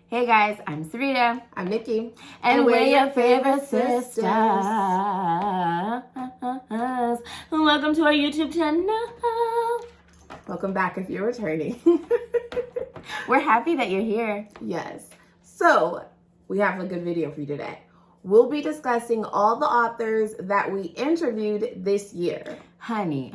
Hey guys, I'm Sarita. I'm Nikki. And we're your favorite sisters. Welcome to our YouTube channel. Welcome back if you're returning. We're happy that you're here. Yes. So, we have a good video for you today. We'll be discussing all the authors that we interviewed this year. Honey.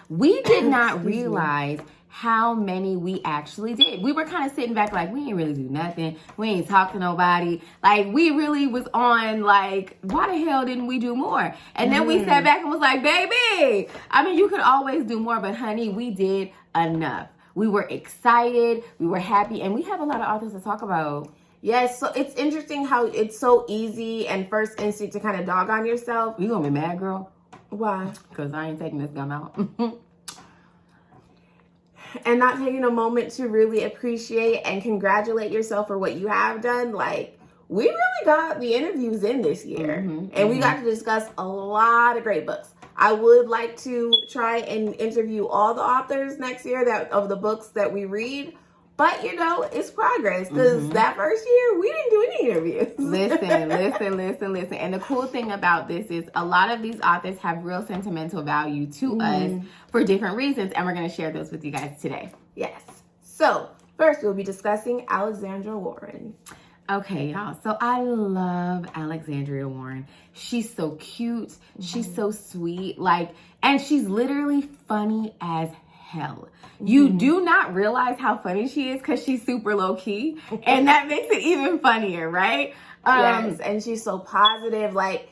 We did not realize how many we actually did. We were kind of sitting back like, we ain't really do nothing. We ain't talk to nobody. Like, we really was on like, why the hell didn't we do more? And then we sat back and was like, baby, I mean, you could always do more, but honey, we did enough. We were excited, we were happy, and we have a lot of authors to talk about. Yes, so it's interesting how it's so easy and first instinct to kind of dog on yourself. You gonna be mad, girl? Why? Because I ain't taking this gum out. And not taking a moment to really appreciate and congratulate yourself for what you have done. Like, we really got the interviews in this year. And we got to discuss a lot of great books. I would like to try and interview all the authors next year of the books that we read. But, you know, it's progress because that first year, we didn't do any interviews. Listen. And the cool thing about this is a lot of these authors have real sentimental value to us for different reasons. And we're going to share those with you guys today. Yes. So, first, we'll be discussing Alexandra Warren. Okay, y'all. So I love Alexandria Warren. She's so cute. She's so sweet. And she's literally funny as hell. You do not realize how funny she is because she's super low key, and that makes it even funnier, right? Yes, and she's so positive, like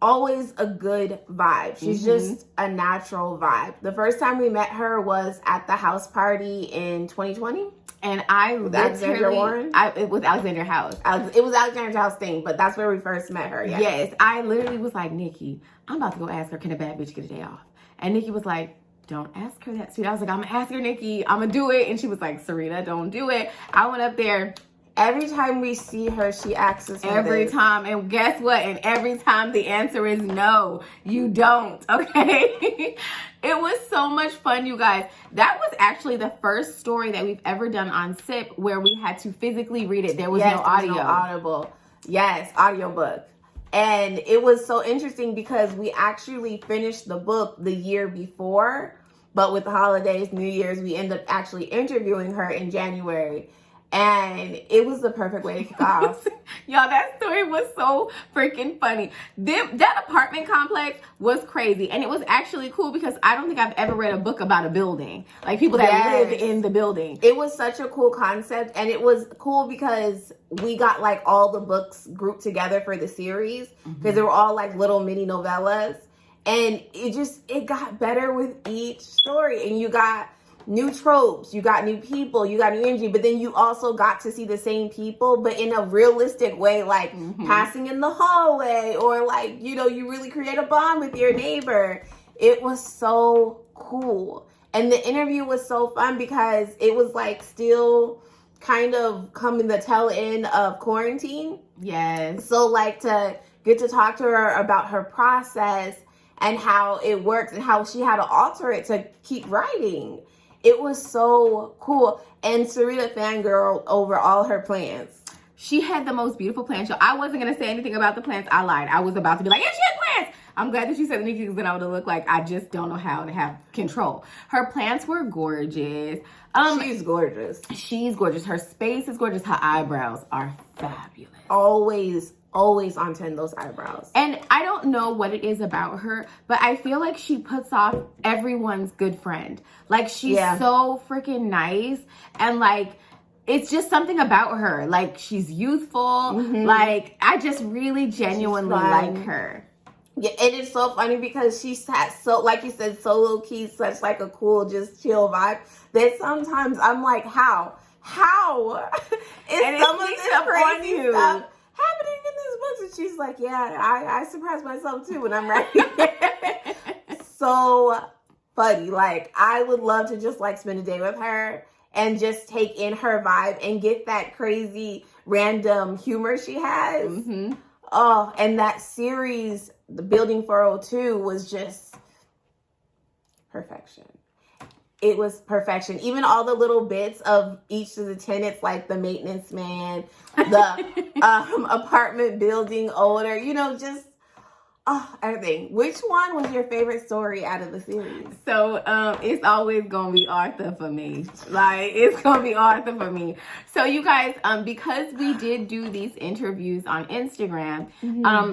always a good vibe. She's just a natural vibe. The first time we met her was at the house party in 2020. And I with Alexandra Warren? It was Alexandria House. It was Alexandria House thing, but that's where we first met her. Yes, I literally was like, Nikki, I'm about to go ask her, can a bad bitch get a day off? And Nikki was like, don't ask her that, sweet. I was like, I'm gonna ask her, Nikki. I'm gonna do it. And she was like, Sarita, don't do it. I went up there. Every time we see her, she asks us every time. And guess what? And every time the answer is no, you don't. Okay. It was so much fun, you guys. That was actually the first story that we've ever done on SIP where we had to physically read it. There was no audio. No audible. Yes, audiobook. And it was so interesting because we actually finished the book the year before, but with the holidays, New Year's, we ended up actually interviewing her in January. And it was the perfect way to kick off. Y'all, that story was so freaking funny. That apartment complex was crazy. And it was actually cool because I don't think I've ever read a book about a building. Like people that live in the building. It was such a cool concept. And it was cool because we got like all the books grouped together for the series. Because they were all like little mini novellas. And it got better with each story. And you got new tropes, you got new people, you got new energy, but then you also got to see the same people, but in a realistic way, like passing in the hallway, or like, you know, you really create a bond with your neighbor. It was so cool. And the interview was so fun because it was like still kind of coming the tail end of quarantine. Yes. So like to get to talk to her about her process and how it works and how she had to alter it to keep writing. It was so cool. And Sarita fangirl over all her plants. She had the most beautiful plants. So I wasn't going to say anything about the plants. I lied. I was about to be like, yeah, she had plants. I'm glad that she said Nikki, because then I would have looked like I just don't know how to have control. Her plants were gorgeous. She's gorgeous. She's gorgeous. Her space is gorgeous. Her eyebrows are fabulous. Always on 10, those eyebrows. And I don't know what it is about her, but I feel like she puts off everyone's good friend. Like, she's so freaking nice. And, like, it's just something about her. Like, she's youthful. Like, I just really genuinely like her. Yeah, it is so funny because she's so, like you said, so low key, such like a cool, just chill vibe that sometimes I'm like, how? Is some of this crazy stuff happening in this book? And she's like, yeah, I surprised myself too when I'm writing. So funny. Like, I would love to just like spend a day with her and just take in her vibe and get that crazy random humor she has. Oh, and that series, the Building 402, was just perfection. it was perfection. Even all the little bits of each of the tenants, like the maintenance man, the apartment building owner, you know, just everything. Which one was your favorite story out of the series? So it's always gonna be Arthur for me. Like, it's gonna be Arthur for me. So you guys, because we did do these interviews on Instagram,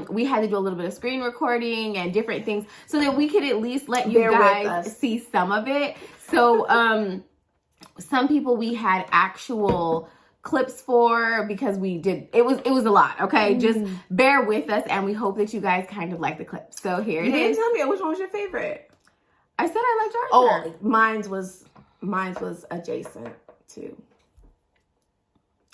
we had to do a little bit of screen recording and different things so that we could at least let you guys see some of it. So some people we had actual clips for, because we did, it was a lot. Okay, just bear with us, and we hope that you guys kind of like the clips. So here it is. You didn't tell me which one was your favorite. I said I liked Arthur. Oh, mine was adjacent too.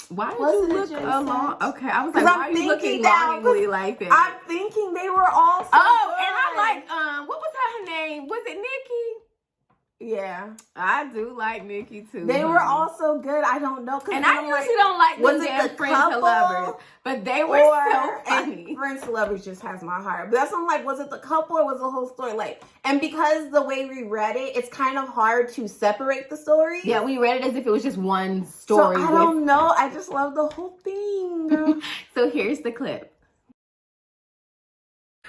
Why did you look along? Okay, I was like, why are you looking now, longingly like that? I'm thinking they were all so and good. I like what was her name? Was it Nikki? Yeah, I do like Nikki too. They were all so good. I don't know, and I usually don't like was them it damn the friends couple? to lovers, but they were so funny. Friends to lovers just has my heart. But that's what I'm like, was it the couple or was the whole story? Like, and because the way we read it, it's kind of hard to separate the story. Yeah, we read it as if it was just one story. So I don't know. I just love the whole thing. So here's the clip.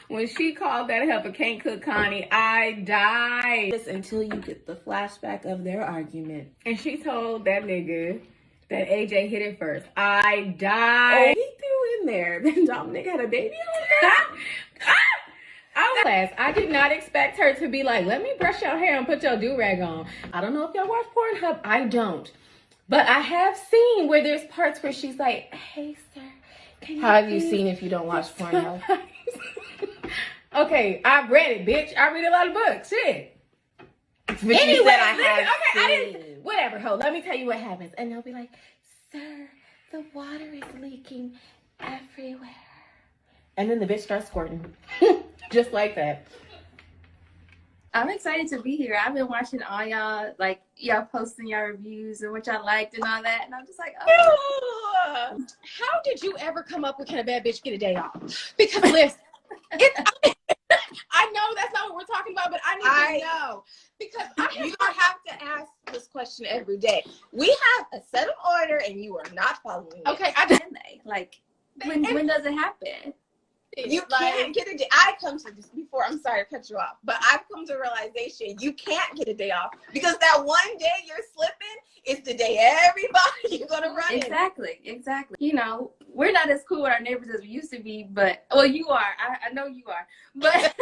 When she called that heifer can't cook Connie, I died. Just until you get the flashback of their argument. And she told that nigga that AJ hit it first. I died. Oh, he threw in there. Then Dominic had a baby on her. I did not expect her to be like, let me brush your hair and put your do-rag on. I don't know if y'all watch Pornhub. I don't. But I have seen where there's parts where she's like, hey, sir. How have you seen if you don't watch Pornhub? Okay, I've read it, bitch. I read a lot of books. Shit. But anyway, you said I didn't. Whatever, ho. Let me tell you what happens. And they'll be like, sir, the water is leaking everywhere. And then the bitch starts squirting. Just like that. I'm excited to be here. I've been watching all y'all, like, y'all posting y'all reviews and what y'all liked and all that. And I'm just like, oh. How did you ever come up with can a bad bitch get a day off? Because listen, I know that's not what we're talking about, but I need to know. Because you don't have to ask this question every day. We have a set of order and you are not following it. Okay, like, when does it happen? You can't get a day. I come to this before. I'm sorry to cut you off, but I've come to a realization you can't get a day off because that one day you're slipping is the day everybody you're gonna run Exactly. You know, we're not as cool with our neighbors as we used to be, but well, you are. I know you are, but.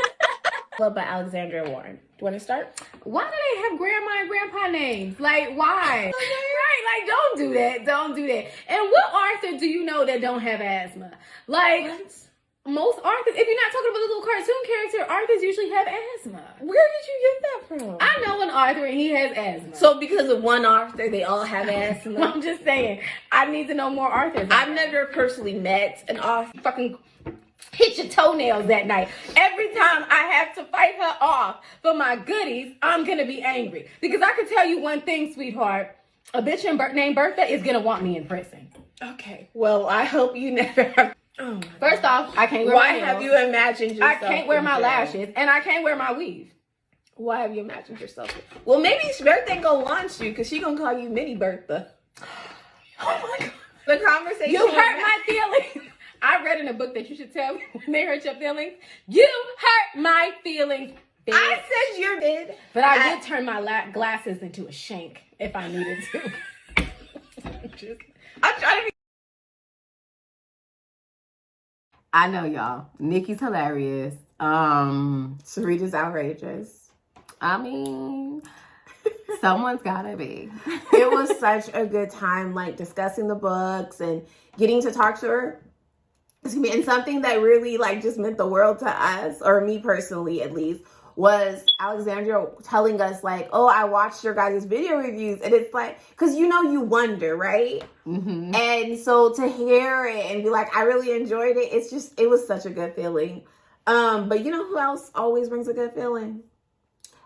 Love by Alexandria Warren. Do you want to start? Why do they have grandma and grandpa names? Like, why? Right, like, don't do that. Don't do that. And what Arthur do you know that don't have asthma? Like, most Arthurs, if you're not talking about the little cartoon character, Arthurs usually have asthma. Where did you get that from? I know an Arthur and he has asthma. So because of one Arthur, they all have asthma? I'm just saying, I need to know more Arthurs. I've never personally met an Arthur. Fucking hit your toenails that night. Every time I have to fight her off for my goodies, I'm going to be angry. Because I can tell you one thing, sweetheart. A bitch named Bertha is going to want me in prison. Okay. Well, I hope you never have. Oh, first off, I can't wear my nails. Why have you imagined yourself? I can't wear my lashes, and I can't wear my weave. Why have you imagined yourself? Well, maybe Bertha gonna launch you because she gonna call you Mini Bertha. Oh my God. The conversation. You hurt my feelings. I read in a book that you should tell me when they hurt your feelings. You hurt my feelings. Bitch. I said you did. But I would turn my glasses into a shank if I needed to. I'm trying to be. I know, y'all. Nikki's hilarious. Sarita's outrageous. I mean, someone's gotta be. It was such a good time, like, discussing the books and getting to talk to her. And something that really, like, just meant the world to us, or me personally at least, was Alexandria telling us, like, oh, I watched your guys' video reviews. And it's like, because, you know, you wonder, right? Mm-hmm. And so to hear it and be like, I really enjoyed it. It's just, it was such a good feeling. But you know who else always brings a good feeling?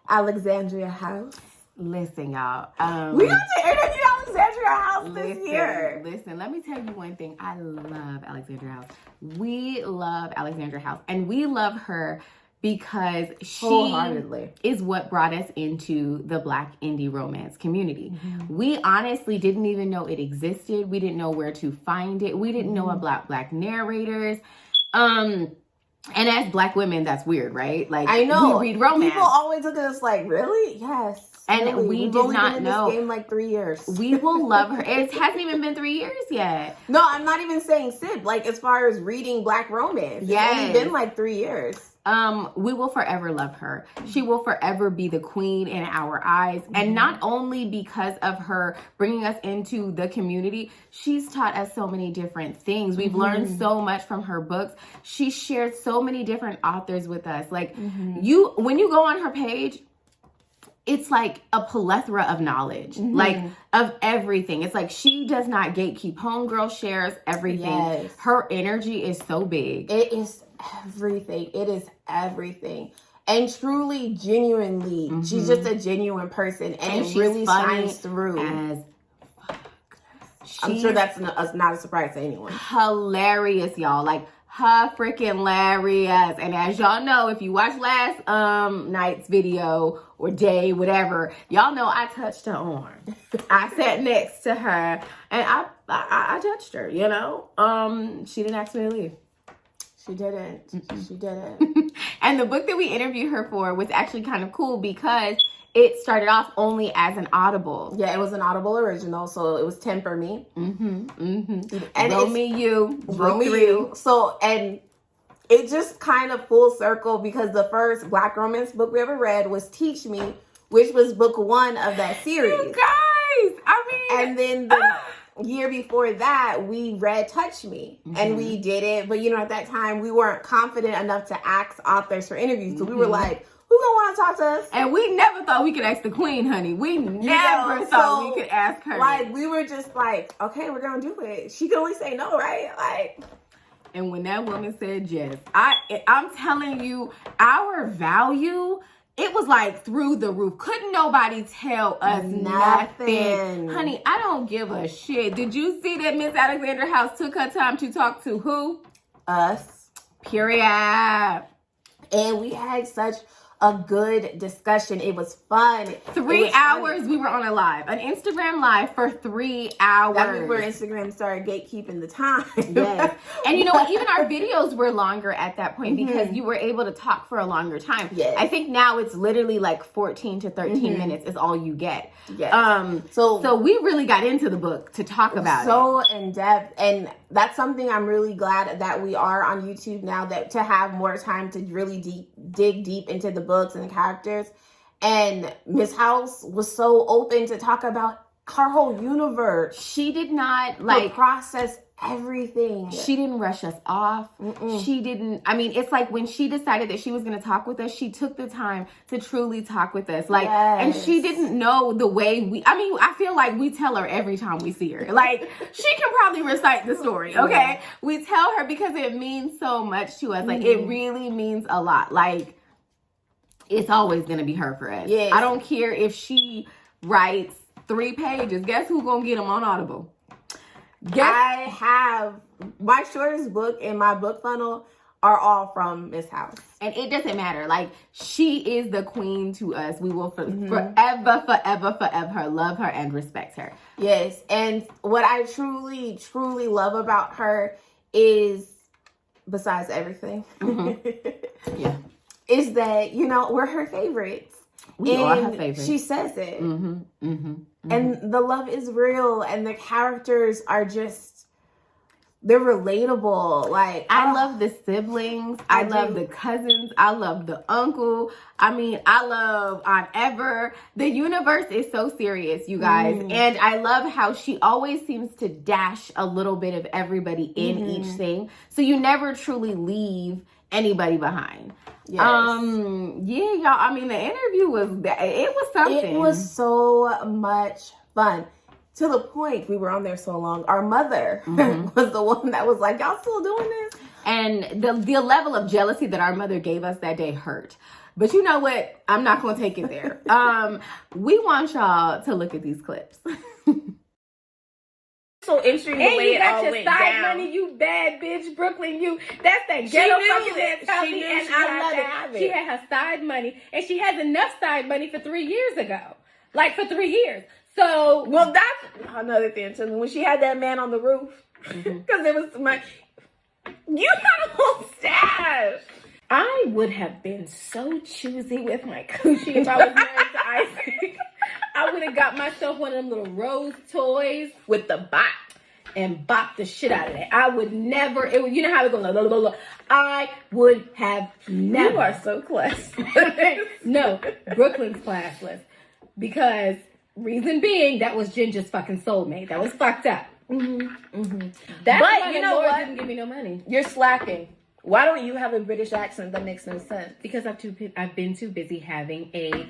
Alexandria House. Listen, y'all. We got to interview Alexandria House this year. Listen, let me tell you one thing. I love Alexandria House. We love Alexandria House. And we love her because she Wholeheartedly. is what brought us into the Black indie romance community. We honestly didn't even know it existed. We didn't know where to find it. We didn't know about Black narrators. And as Black women, that's weird, right? Like, I know. we read romance. People always look at us like, really? Yes. And really. we We've did only not been in know. this game like 3 years. We will love her. It hasn't even been 3 years yet. No, I'm not even saying Sid. Like, as far as reading Black romance, Yes. it's only been like 3 years. We will forever love her. She will forever be the queen in our eyes. And not only because of her bringing us into the community, she's taught us so many different things. We've learned so much from her books. She shared so many different authors with us. Like, when you go on her page, it's like a plethora of knowledge, like of everything. It's like she does not gatekeep. Homegirl shares everything. Yes. Her energy is so big. It is everything. It is everything. And truly, genuinely, she's just a genuine person. And it she's really funny shines through. as I'm sure that's not a surprise to anyone. hilarious, y'all. Like, her freaking hilarious. And as y'all know, if you watched last night's video or day, whatever, y'all know I touched her arm. I sat next to her and I touched her, you know. She didn't ask me to leave. She didn't. She didn't. And the book that we interviewed her for was actually kind of cool because it started off only as an Audible. Yeah, it was an Audible original, so it was 10 for me. And Roll Me You. Roll Me You. So, and it just kind of full circle because the first Black romance book we ever read was Teach Me, which was book 1 of that series. You guys, I mean. And then the year before that, we read Touch Me. And we did it. But, you know, at that time, we weren't confident enough to ask authors for interviews. So we were like, who gonna want to talk to us? And we never thought we could ask the queen, honey. We never thought we could ask her. Like, we were just like, okay, we're gonna do it. She can only say no, right? Like, and when that woman said yes, I'm telling you, our value, it was like through the roof. Couldn't nobody tell us nothing. Honey, I don't give a shit. Did you see that Miss Alexander House took her time to talk to who? Us. Period. And we had such a good discussion. It was fun. 3 hours we were on a live, an Instagram live for 3 hours. That before Instagram started gatekeeping the time. Yes. And you know what? Even our videos were longer at that point because you were able to talk for a longer time. Yes. I think now it's literally like 14 to 13 minutes is all you get. Yes. So we really got into the book to talk about it. So in depth. And that's something I'm really glad that we are on YouTube now, that to have more time to really dig deep into the books and the characters. And Miss House was so open to talk about her whole universe. She did not process everything. She didn't rush us off. She didn't. I mean, it's like when she decided that she was going to talk with us, she took the time to truly talk with us. Like, and she didn't know the way I feel like we tell her every time we see her. Like, she can probably recite the story, okay? We tell her because it means so much to us. Like, it really means a lot. Like, it's always going to be her for us. Yes. I don't care if she writes 3 pages. Guess who's going to get them on Audible? I have my shortest book in my book funnel are all from Miss House. And it doesn't matter. Like, she is the queen to us. We will forever love her and respect her. Yes. And what I truly, truly love about her is, besides everything, Yeah, is that, you know, we're her favorites. We are her favorites. She says it. And the love is real, and the characters are just, they're relatable. Like, I love the siblings. I love the cousins. I love the uncle. I mean, I love Aunt Ever. The universe is so serious, you guys. And I love how she always seems to dash a little bit of everybody in each thing. So you never truly leave anybody behind. Yes. Yeah, y'all. I mean, the interview was something. It was so much fun. To the point, we were on there so long. Our mother was the one that was like, y'all still doing this? And the level of jealousy that our mother gave us that day hurt. But you know what? I'm not going to take it there. We want y'all to look at these clips. So interesting the And way you it got all your went side down. money, you bad bitch, Brooklyn. That's that She ghetto knew fucking it. mentality, She knew and she I had love to have it. She it. had her side money, and she has enough side money for 3 years ago. Like for 3 years. So Well, that's another thing too. When she had that man on the roof, because there was my, you got a whole staff. I would have been so choosy with my coochie if I was married to Isaac. I would have got myself one of them little rose toys with the bop and bop the shit out of it. I would never, you know how it goes, blah, blah, blah, blah. I would have never. You are so classy. No, Brooklyn's classless. Because, reason being, that was Ginger's fucking soulmate. That was fucked up. That's But why you the know Lord what? didn't give me no money. You're slacking. Why don't you have a British accent that makes no sense? Because I've been too busy having a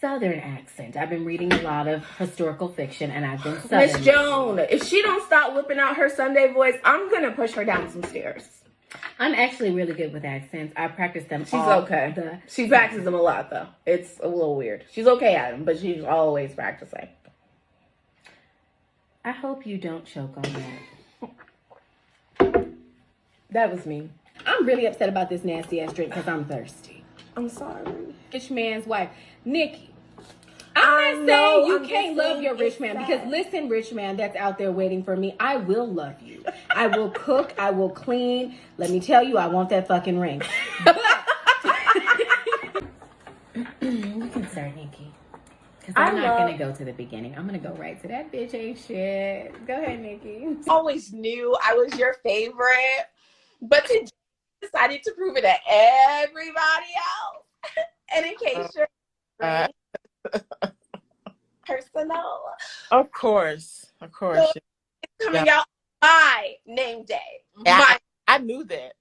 Southern accent. I've been reading a lot of historical fiction, and I've been Southern. Miss Joan, if she don't stop whipping out her Sunday voice, I'm gonna push her down some stairs. I'm actually really good with accents. I practice them. She's okay. She practices them a lot, though. It's a little weird. She's okay at them, but she's always practicing. I hope you don't choke on that. That was me. I'm really upset about this nasty ass drink because I'm thirsty. I'm sorry. Rich man's wife, Nikki. I I'm not know, saying you I'm can't just love saying your rich it's man sad. because listen, rich man that's out there waiting for me, I will love you. I will cook. I will clean. Let me tell you, I want that fucking ring. But you can start, Nikki. Because I'm not going to go to the beginning. I'm going to go right to that bitch ain't shit. Go ahead, Nikki. Always knew I was your favorite, but today I decided to prove it to everybody else. And in case you're personal, Of course. so it's coming out my name day. Yeah, I knew that.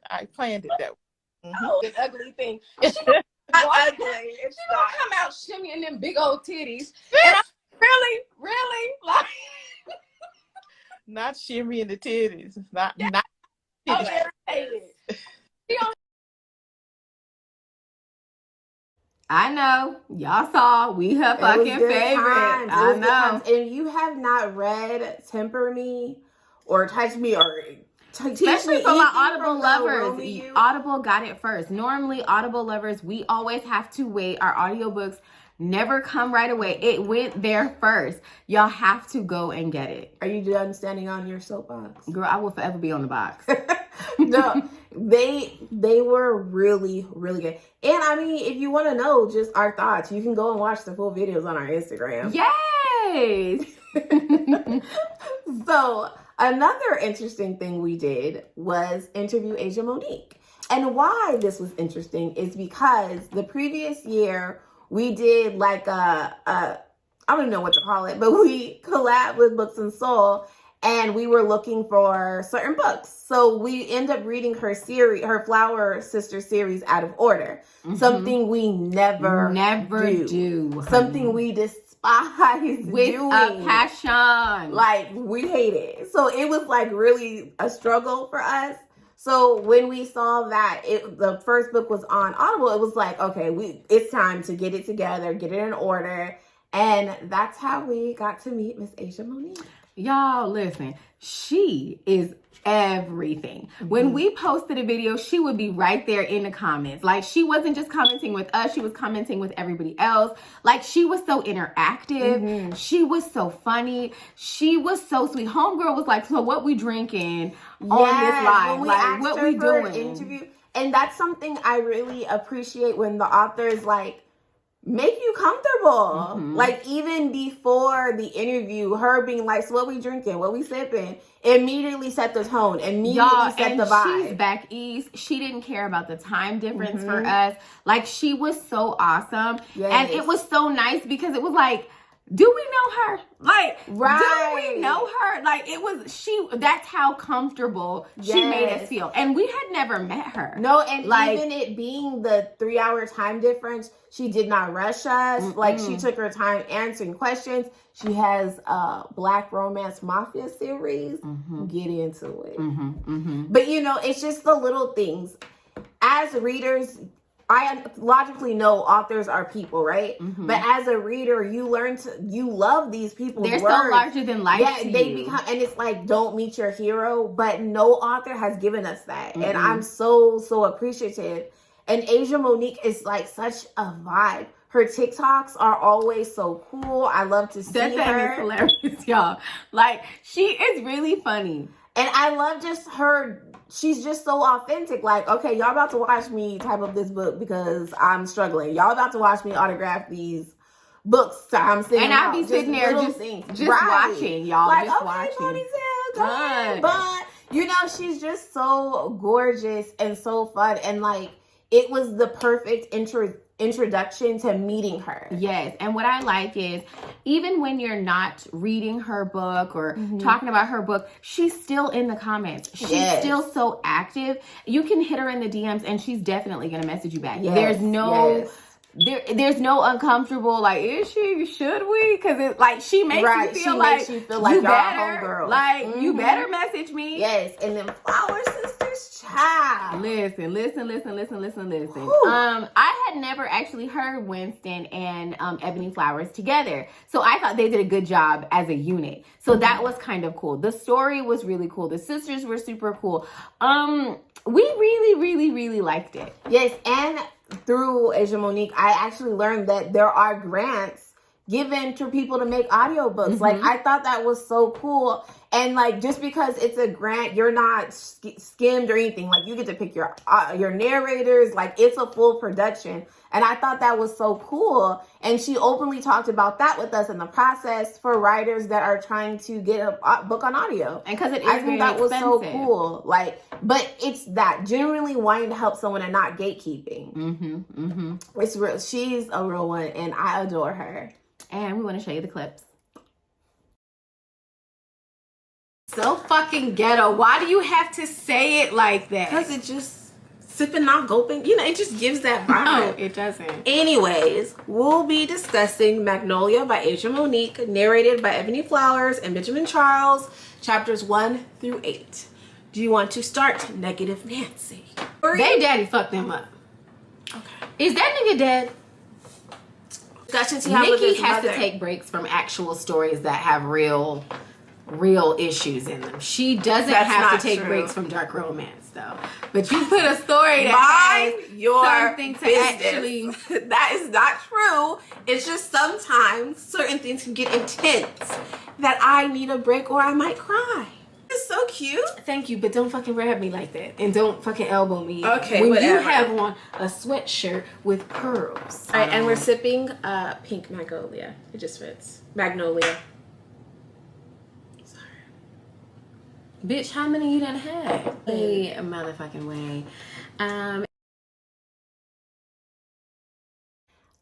I planned it that way. Oh, an ugly thing. Not Not ugly. ugly. It's She gonna not. come out shimmying them big old titties. And I'm really like Not shimmy in the titties. Not I'm titties. irritated. I know. Y'all saw we her It was fucking good favorite. times. It I was good know. times. And you have not read Temper Me or Touch Me or teach Especially me for my anything Audible from Little lovers. Romeo. Audible got it first. Normally, Audible lovers, we always have to wait. Our audiobooks never come right away. It went there first. Y'all have to go and get it. Are you done standing on your soapbox? Girl, I will forever be on the box. No, they were really, really good. And I mean, if you want to know just our thoughts, you can go and watch the full videos on our Instagram. Yes. So another interesting thing we did was interview Asia Monique. And why this was interesting is because the previous year we did like I don't know what to call it, but we collabed with Books and Soul and we were looking for certain books. So we end up reading her series, her Flower Sister series out of order. Mhm. Something we never do. Something we despise with doing. a passion. Like, we hate it. So it was like really a struggle for us. So when we saw that the first book was on Audible, it was like, okay, it's time to get it together, get it in order. And that's how we got to meet Miss Asia Monique. Y'all, listen, she is everything. When we posted a video, she would be right there in the comments. Like, she wasn't just commenting with us, she was commenting with everybody else. Like, she was so interactive. She was so funny. She was so sweet. Homegirl was like, so what we drinking on this live? When we like, asked what her we for doing? an interview. And that's something I really appreciate when the authors like make you comfortable. Like, even before the interview, her being like, so what we drinking, what we sipping, immediately set the tone, immediately set the vibe. She's back east. She didn't care about the time difference for us. Like, she was so awesome. Yes. And it was so nice because it was like, do we know her? Like, do we know her? Like, that's how comfortable she made us feel. And we had never met her. No, and like, even it being the 3-hour time difference, she did not rush us. Like, she took her time answering questions. She has a Black Romance Mafia series. Get into it. But, you know, it's just the little things. As readers, I logically know authors are people, right? Mhm. But as a reader, you love these people's They're words. so larger than life. Yeah, to they you. become, and it's like, don't meet your hero, but no author has given us that. And Mm-mm. I'm so appreciative. And Asia Monique is like such a vibe. Her TikToks are always so cool. I love to see That thing her. is hilarious, y'all. Like, she is really funny. And I love just her. She's just so authentic. Like, okay, y'all about to watch me type up this book because I'm struggling. Y'all about to watch me autograph these books. So I'm sitting And I'll be sitting there just watching, y'all. Like, just okay, watching. ponytail, go ahead. Right. But, you know, she's just so gorgeous and so fun. And, like, it was the perfect introduction to meeting her. Yes, and what I like is even when you're not reading her book or talking about her book, she's still in the comments. She's still so active. You can hit her in the DMs and she's definitely going to message you back. Yes, There's no yes. There's no uncomfortable, like, is she, should we? Because it's like, she makes you feel like you better, homegirl. like, you better message me. Yes, and then Flower Sisters, child. Listen. Whew. I had never actually heard Winston and Ebony Flowers together. So I thought they did a good job as a unit. So that was kind of cool. The story was really cool. The sisters were super cool. We really liked it. Yes, and through Asia Monique, I actually learned that there are grants given to people to make audiobooks. Like, I thought that was so cool. And, like, just because it's a grant, you're not skimmed or anything. Like, you get to pick your narrators. Like, it's a full production. And I thought that was so cool. And she openly talked about that with us in the process for writers that are trying to get a book on audio. And because it is I think that was so expensive. cool. Like, but it's that genuinely wanting to help someone and not gatekeeping. It's real. She's a real one, and I adore her. And we want to show you the clips. So fucking ghetto. Why do you have to say it like that? Because it just sipping, not gulping. You know, it just gives that vibe. No, it doesn't. Anyways, we'll be discussing Magnolia by Asia Monique, narrated by Ebony Flowers and Benjamin Charles, chapters 1 through 8. Do you want to start, Negative Nancy? They daddy fucked them up. Okay. Is that nigga dead? Discussions he had with Nikki his has mother. to take breaks from actual stories that have real issues in them. She doesn't That's have not to take true. breaks from dark romance, though. But you put a story that Mind has your something to business. actually... That is not true. It's just sometimes certain things can get intense that I need a break or I might cry. It's so cute. Thank you, but don't fucking grab me like that. And don't fucking elbow me. Okay, when whatever. you have on a sweatshirt with pearls. All right, and we're sipping pink Magnolia. It just fits. Magnolia. Bitch, how many you done had? A motherfucking way.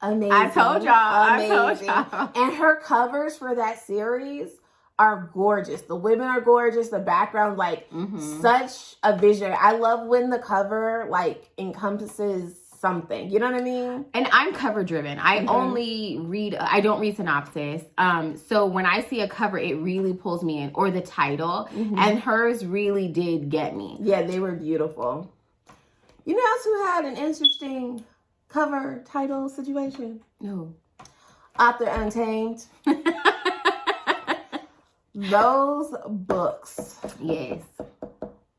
Amazing. I told y'all. Amazing. And her covers for that series are gorgeous. The women are gorgeous. The background, like, such a vision. I love when the cover, like, encompasses something. You know what I mean? And I'm cover driven. I only read, I don't read synopsis. So when I see a cover, it really pulls me in, or the title. And hers really did get me. Yeah, they were beautiful. You know else who had an interesting cover title situation? No. Author Untamed. Those books. Yes.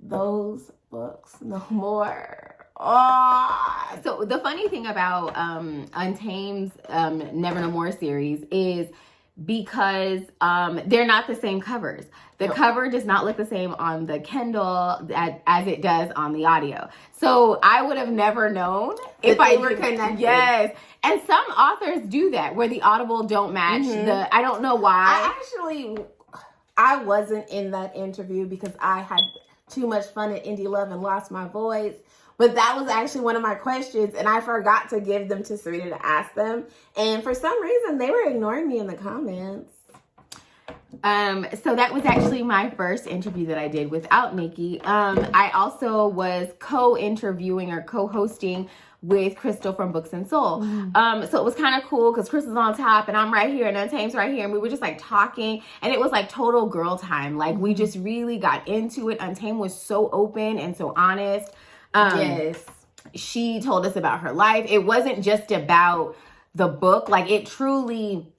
Those books. No more. Oh. So the funny thing about Untamed's Never No More series is because they're not the same covers. The cover does not look the same on the Kindle as it does on the audio. So I would have never known if they I were didn't- connected. Yes. And some authors do that where the Audible don't match the, I don't know why. I wasn't in that interview because I had too much fun at Indie Love and lost my voice. But that was actually one of my questions, and I forgot to give them to Sarita to ask them. And for some reason, they were ignoring me in the comments. So that was actually my first interview that I did without Nikki. I also was co-interviewing or co-hosting with Crystal from Books and Soul. So it was kind of cool because Crystal's on top and I'm right here and Untamed's right here, and we were just like talking, and it was like total girl time. Like we just really got into it. Untamed was so open and so honest. Yes. She told us about her life. It wasn't just about the book. Like, it truly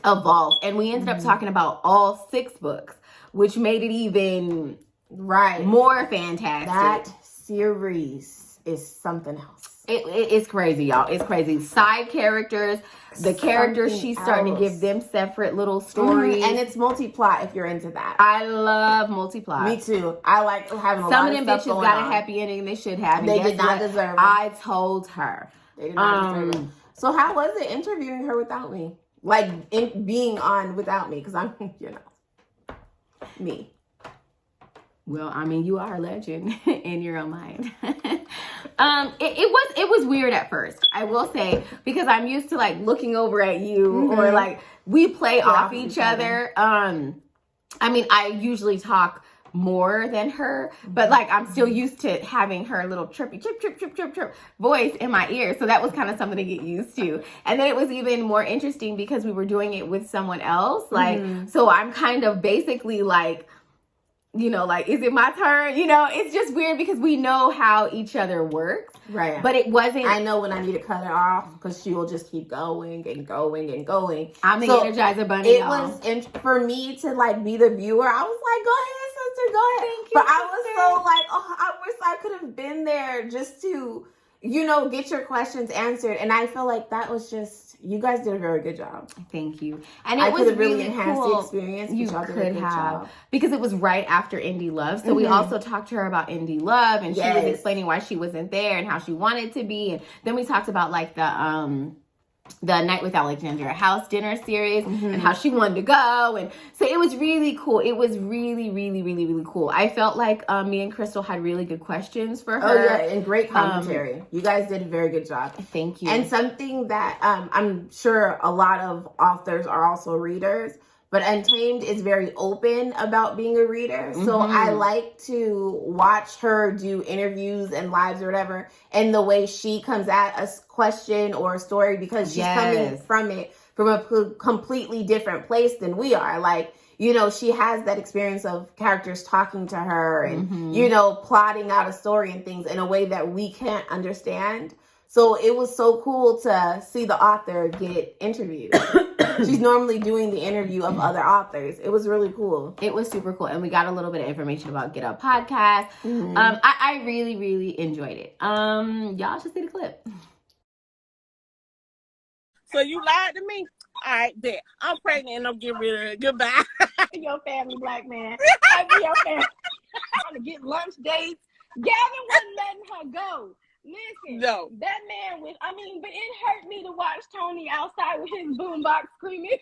evolved. And we ended up talking about all 6 books, which made it even more fantastic. That series is something else. It's crazy, y'all. It's crazy. Side characters, the characters, she's starting to give them separate little stories. And it's multi-plot if you're into that. I love multi-plot. Me too. I like having a Some lot of of them stuff bitches going got on. a happy ending they should have. They did not deserve it. I told her. They did not deserve it. So how was it interviewing her without me? Like, being on without me? Because I'm, me. Well, I mean, you are a legend in your own mind. It was weird at first, I will say, because I'm used to like looking over at you or like we play off each other. I mean, I usually talk more than her, but like I'm still used to having her little trippy chirp voice in my ear. So that was kind of something to get used to. And then it was even more interesting because we were doing it with someone else. Like, so I'm kind of basically like, like, is it my turn? It's just weird because we know how each other works. Right. But it wasn't. I know when I need to cut her off because she will just keep going and going and going. I'm the Energizer Bunny. It was for me to like be the viewer. I was like, go ahead, sister, go ahead. Thank you, but I was so like, I wish I could have been there just to, get your questions answered. And I feel like that was just, you guys did a very good job. Thank you. And I it was could have really enhanced cool. the experience. You y'all did a could good have. job. Because it was right after Indie Love. So we also talked to her about Indie Love, and she was explaining why she wasn't there and how she wanted to be. And then we talked about like the Night with Alexandria House dinner series and how she wanted to go. And so it was really cool. It was really, really, really, really cool. I felt like me and Crystal had really good questions for her. Oh, yeah, and great commentary. You guys did a very good job. Thank you. And something that I'm sure a lot of authors are also readers, but Untamed is very open about being a reader. So I like to watch her do interviews and lives or whatever, and the way she comes at a question or a story, because she's coming from it from a completely different place than we are. Like, she has that experience of characters talking to her and, plotting out a story and things in a way that we can't understand. So it was so cool to see the author get interviewed. She's normally doing the interview of other authors. It was really cool. It was super cool. And we got a little bit of information about Get Up Podcast. I really, really enjoyed it. Y'all should see the clip. So you lied to me? All right, bet. I'm pregnant and I'm getting rid of it. Goodbye. Your family, black man. I be your family. Trying to get lunch dates. Gavin wasn't letting her go. Listen, No. that man was, but it hurt me to watch Tony outside with his boombox screaming.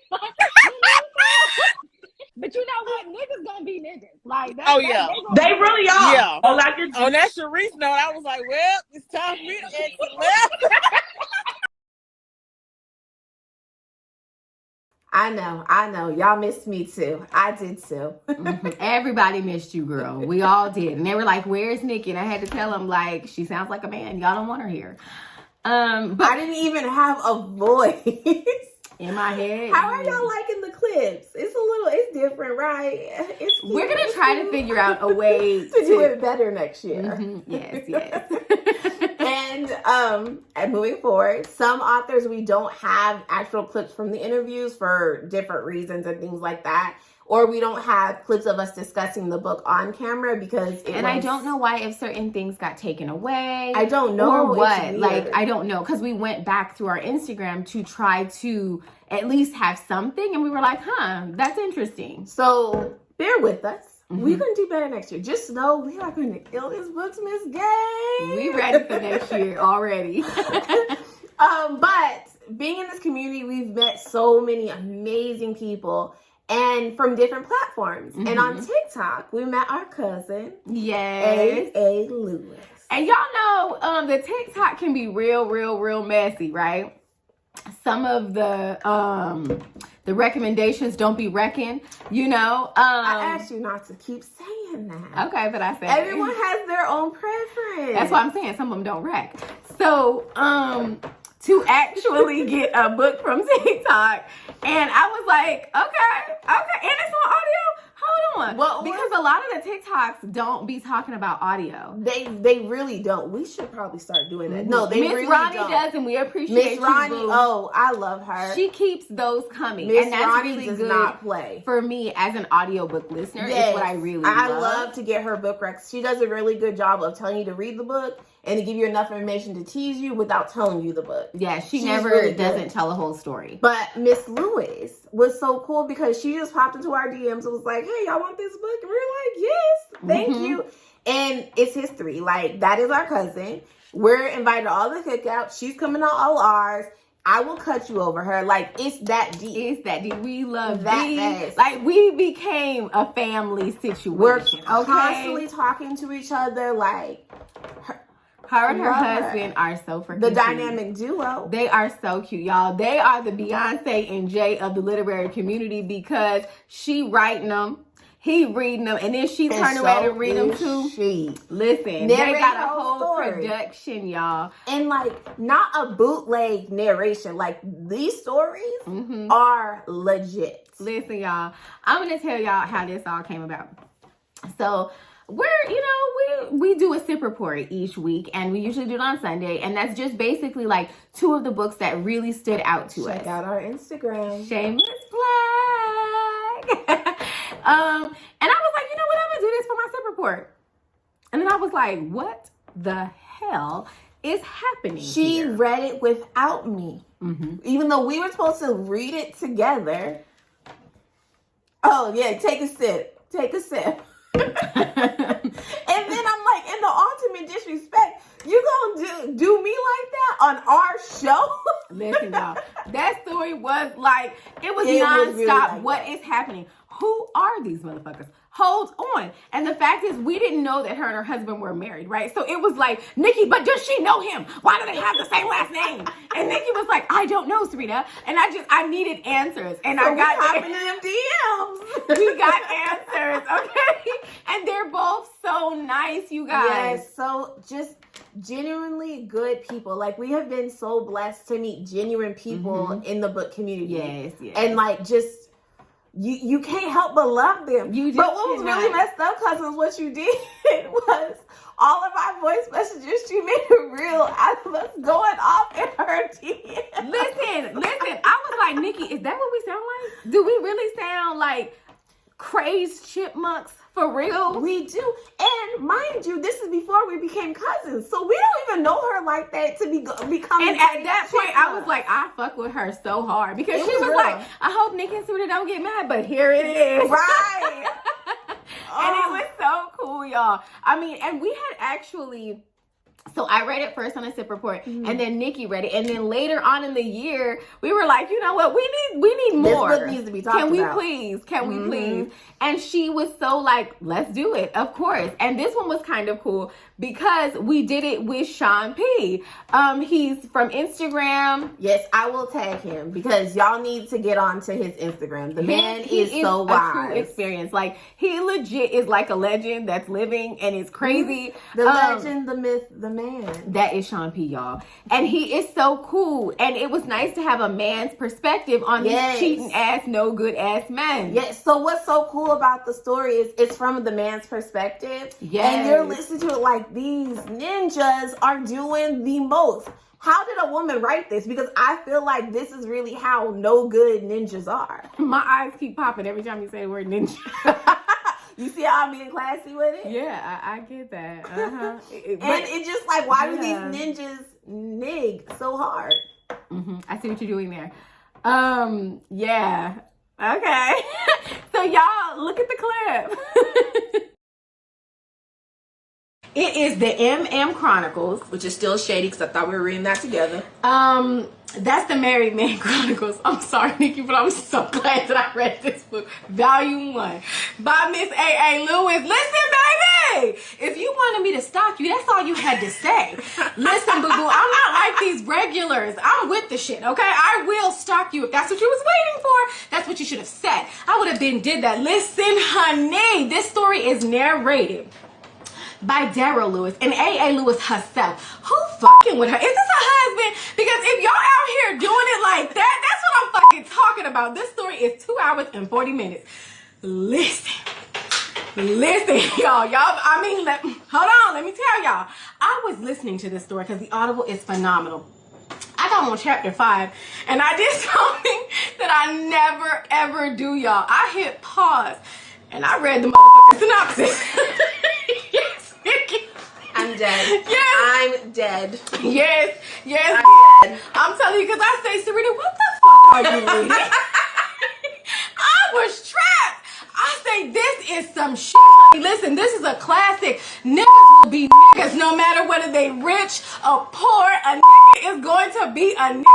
But you know what? Niggas gonna be niggas. Like, they really are. Yeah. Oh, like it's On that Sharice note, I was like, well, it's time for me to exit left. I know. Y'all missed me too. I did too. Everybody missed you, girl. We all did. And they were like, where's Nikki? And I had to tell them, like, she sounds like a man. Y'all don't want her here. But I didn't even have a voice. In my head. How are y'all liking the clips? It's different, right? It's cute. We're going to try to figure out a way to do it better next year. Yes. And moving forward, some authors, we don't have actual clips from the interviews for different reasons and things like that. Or we don't have clips of us discussing the book on camera because I don't know why, if certain things got taken away. I don't know. Or what. Like, I don't know. Because we went back through our Instagram to try to at least have something. And we were like, that's interesting. So bear with us. We're going to do better next year. Just know we are going to kill these books, Miss Gay. We ready for next year already. But being in this community, we've met so many amazing people. And from different platforms. And on TikTok, we met our cousin, A.A. Lewis. And y'all know the TikTok can be real messy, right? Some of the recommendations don't be reckoned, I asked you not to keep saying that. Okay, but I said everyone has their own preference. That's why I'm saying some of them don't wreck. So, to actually get a book from TikTok, and I was like, okay, and it's on audio. Hold on. Well, because a lot of the TikToks don't be talking about audio. They really don't. We should probably start doing that. No, they Miss really Ronnie don't. does, and we appreciate Miss Ronnie. you, boo. Oh, I love her. She keeps those coming. Miss And that's Ronnie really does good not play. for me as an audiobook listener. Yes, It's what I really I love. love to get her book recs. She does a really good job of telling you to read the book and to give you enough information to tease you without telling you the book. Yeah, she She's never really good. doesn't tell a whole story. But Miss Lewis was so cool because she just popped into our DMs and was like, hey, y'all want this book? And we were like, yes, thank you. And it's history. Like, that is our cousin. We're invited to all the cookouts. She's coming to all ours. I will cut you over her. Like, it's that deep. It's that deep. We love That these. fast. Like, we became a family situation. We're okay? constantly talking to each other. Like, Her and her love her. husband are so freaking the cute. dynamic duo. They are so cute, y'all. They are the Beyonce and Jay of the literary community because she writing them, he reading them, and then she turn around and read them too. She. Listen, Narrate they got the a whole whole story. production, y'all. And like, not a bootleg narration. Like, these stories Mm-hmm. are legit. Listen, y'all. I'm gonna tell y'all how this all came about. So we do a sip report each week, and we usually do it on Sunday, and that's just basically like 2 of the books that really stood out to us. Check out our Instagram. Shameless plug. And I was like, you know what? I'm gonna do this for my sip report. And then I was like, what the hell is happening? She here? read it without me. Even though we were supposed to read it together. Oh, yeah, take a sip. Take a sip. And then I'm like, in the ultimate disrespect, you gonna do me like that on our show? Listen, y'all, that story was like, it was It nonstop. was really like What that. is happening? Who are these motherfuckers? Hold on. And the fact is, we didn't know that her and her husband were married, right? So it was like, Nikki, but does she know him? Why do they have the same last name? And Nikki was like, I don't know, Sarita. And I needed answers. And So I got hopping in them DMs. we got answers, okay? And they're both so nice, you guys. Yes, so just genuinely good people. Like, we have been so blessed to meet genuine people in the book community. Yes, yes. And like, just you can't help but love them. You just but what was really cannot. messed up, cousins, what you did was all of our voice messages, she made a reel out of us going off in her DM. Listen. I was like, Nikki, is that what we sound like? Do we really sound like crazed chipmunks for real? We do. And mind you, this is before we became cousins. So we don't even know her like that to become. And at that point, I was like, I fuck with her so hard because It she was was real. like, I hope Nikki and Suda don't get mad, but here it is. Right. And it was so cool, y'all. I mean, and we had actually, so I read it first on a sip report, and then Nikki read it, and then later on in the year, we were like, you know what, we need more. This book needs to be talked Can we about. please? Can we please? And she was so like, let's do it, of course. And this one was kind of cool because we did it with Sean P. He's from Instagram. Yes, I will tag him because y'all need to get onto his Instagram. The man He is so a true wise. experience. Like, he legit is like a legend that's living, and it's crazy. The legend, the myth, the man. That is Sean P, y'all. And he is so cool. And it was nice to have a man's perspective on Yes. these cheating ass, no good ass men. Yes. So what's so cool about the story is it's from the man's perspective. Yes. And you're listening to it like these ninjas are doing the most. How did a woman write this? Because I feel like this is really how no good ninjas are. My eyes keep popping every time you say the word ninja. You see how I'm being classy with it? Yeah, I get that. Uh-huh. And it's just like, why do Yeah. these ninjas nig so hard? I see what you're doing there. Yeah. Okay. So y'all, look at the clip. It is the MM Chronicles. Which is still shady because I thought we were reading that together. That's the Married Man Chronicles. I'm sorry, Nikki, but I'm so glad that I read this book. Volume 1 by Miss A.A. Lewis. Listen, baby! If you wanted me to stalk you, that's all you had to say. Listen, boo-boo, I'm not like these regulars. I'm with the shit, okay? I will stalk you if that's what you was waiting for. That's what you should have said. I would have been did that. Listen, honey, this story is narrated by Daryl Lewis and A.A. Lewis herself. Who fucking with her? Is this her husband? Because if y'all out here doing it like that, that's what I'm fucking talking about. This story is 2 hours and 40 minutes. Listen. Listen, y'all, I mean, hold on, let me tell y'all. I was listening to this story because the Audible is phenomenal. I got on chapter 5, and I did something that I never, ever do, y'all. I hit pause, and I read the motherfucking synopsis. Yes, Nikki. I'm dead. Yes. I'm dead. Yes, yes. I'm dead. I'm telling you, because I say, Serena, what the fuck are you reading? I was trapped. I say, this is some shit. Listen, this is a classic. Niggas will be niggas no matter whether they rich or poor. A nigga is going to be a nigga.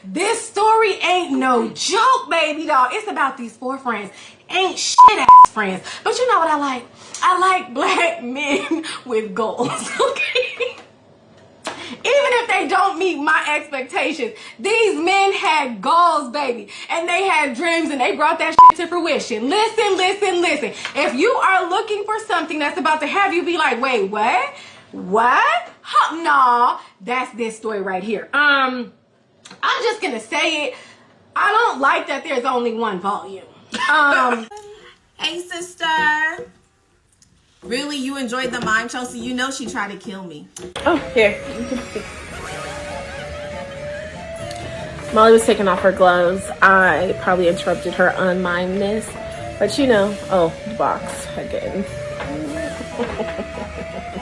This story ain't no joke, baby doll. It's about these 4 friends. Ain't shit ass friends. But you know what I like? I like black men with goals, okay? Even if they don't meet my expectations, these men had goals, baby. And they had dreams, and they brought that shit to fruition. Listen, listen, listen. If you are looking for something that's about to have you be like, wait, what? What? Huh, no, that's this story right here. I'm just gonna say it. I don't like that there's only 1 volume. Hey, sister. Really, you enjoyed the mime, Chelsea? You know she tried to kill me. Oh, here. Molly was taking off her gloves. I probably interrupted her unmindness. But you know, oh, the box again.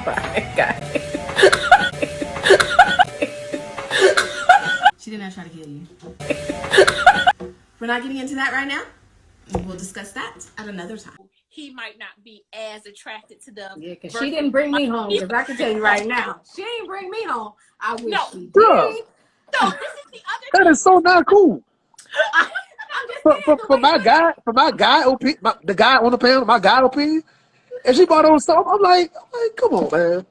Bye, guys. She did not try to kill you. We're not getting into that right now. We'll discuss that at another time. He might not be as attracted to them. Yeah, because she didn't bring me home. Because I can tell you right now, she ain't bring me home. I wish she did. So this is the other That is so not cool. I'm just saying, For my guy, the guy on the panel, my guy opinion, and she brought on stuff. I'm like, come on, man.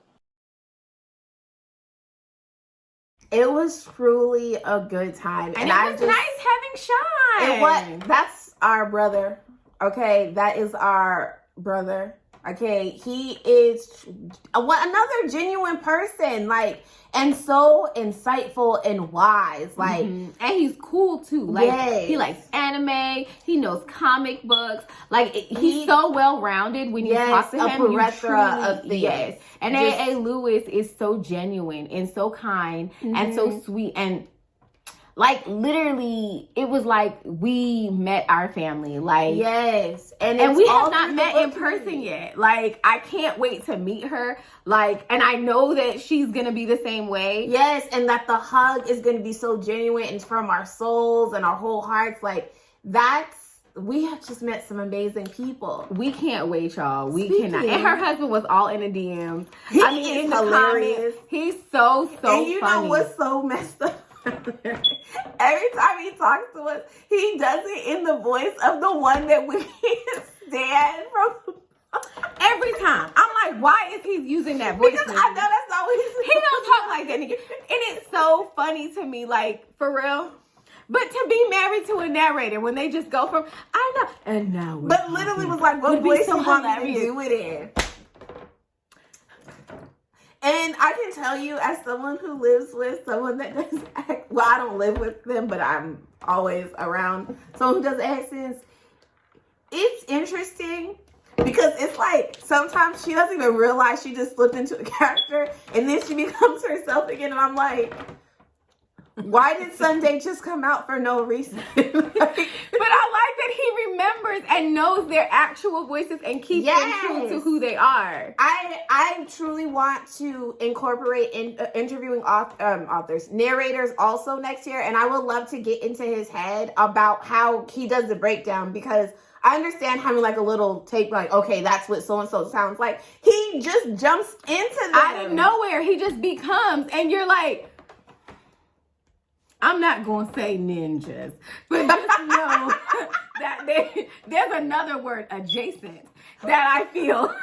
It was truly a good time, And it was nice having Sean. And what? That's our brother. Okay, that is our brother. Okay, he is another genuine person, like, and so insightful and wise, like, and he's cool too. Like, yes. He likes anime. He knows comic books. Like, he's so well rounded when you talk to him. A plethora of things. Yes, and A.A. Lewis is so genuine and so kind and so sweet and. Like, literally, it was like we met our family. Like, yes. And we have not met in person yet. Like, I can't wait to meet her. Like, and I know that she's going to be the same way. Yes, and that the hug is going to be so genuine and from our souls and our whole hearts. Like, we have just met some amazing people. We can't wait, y'all. We cannot. And her husband was all in the DMs. He is hilarious. He's so and you funny. know what's so messed up? Every time he talks to us, he does it in the voice of the one that we stand from. Every time. I'm like, why is he using that voice? Because I know that's not what he's. He don't talk like that, nigga. And it's so funny to me, like, for real. But to be married to a narrator when they just go from, I know, and now. But literally was like, what voice you want me to do it in? And I can tell you, as someone who lives with someone that does act, well, I don't live with them, but I'm always around someone who does accents. It's interesting because it's like sometimes she doesn't even realize she just slipped into a character, and then she becomes herself again. And I'm like, why did Sunday just come out for no reason? But I like that he remembers and knows their actual voices and keeps them true to who they are. I truly want to incorporate interviewing authors, narrators also next year, and I would love to get into his head about how he does the breakdown, because I understand having like a little tape, like, okay, that's what so-and-so sounds like. He just jumps into them. Out of nowhere, he just becomes, and you're like, I'm not going to say ninjas, but just know that there's another word, adjacent, that I feel.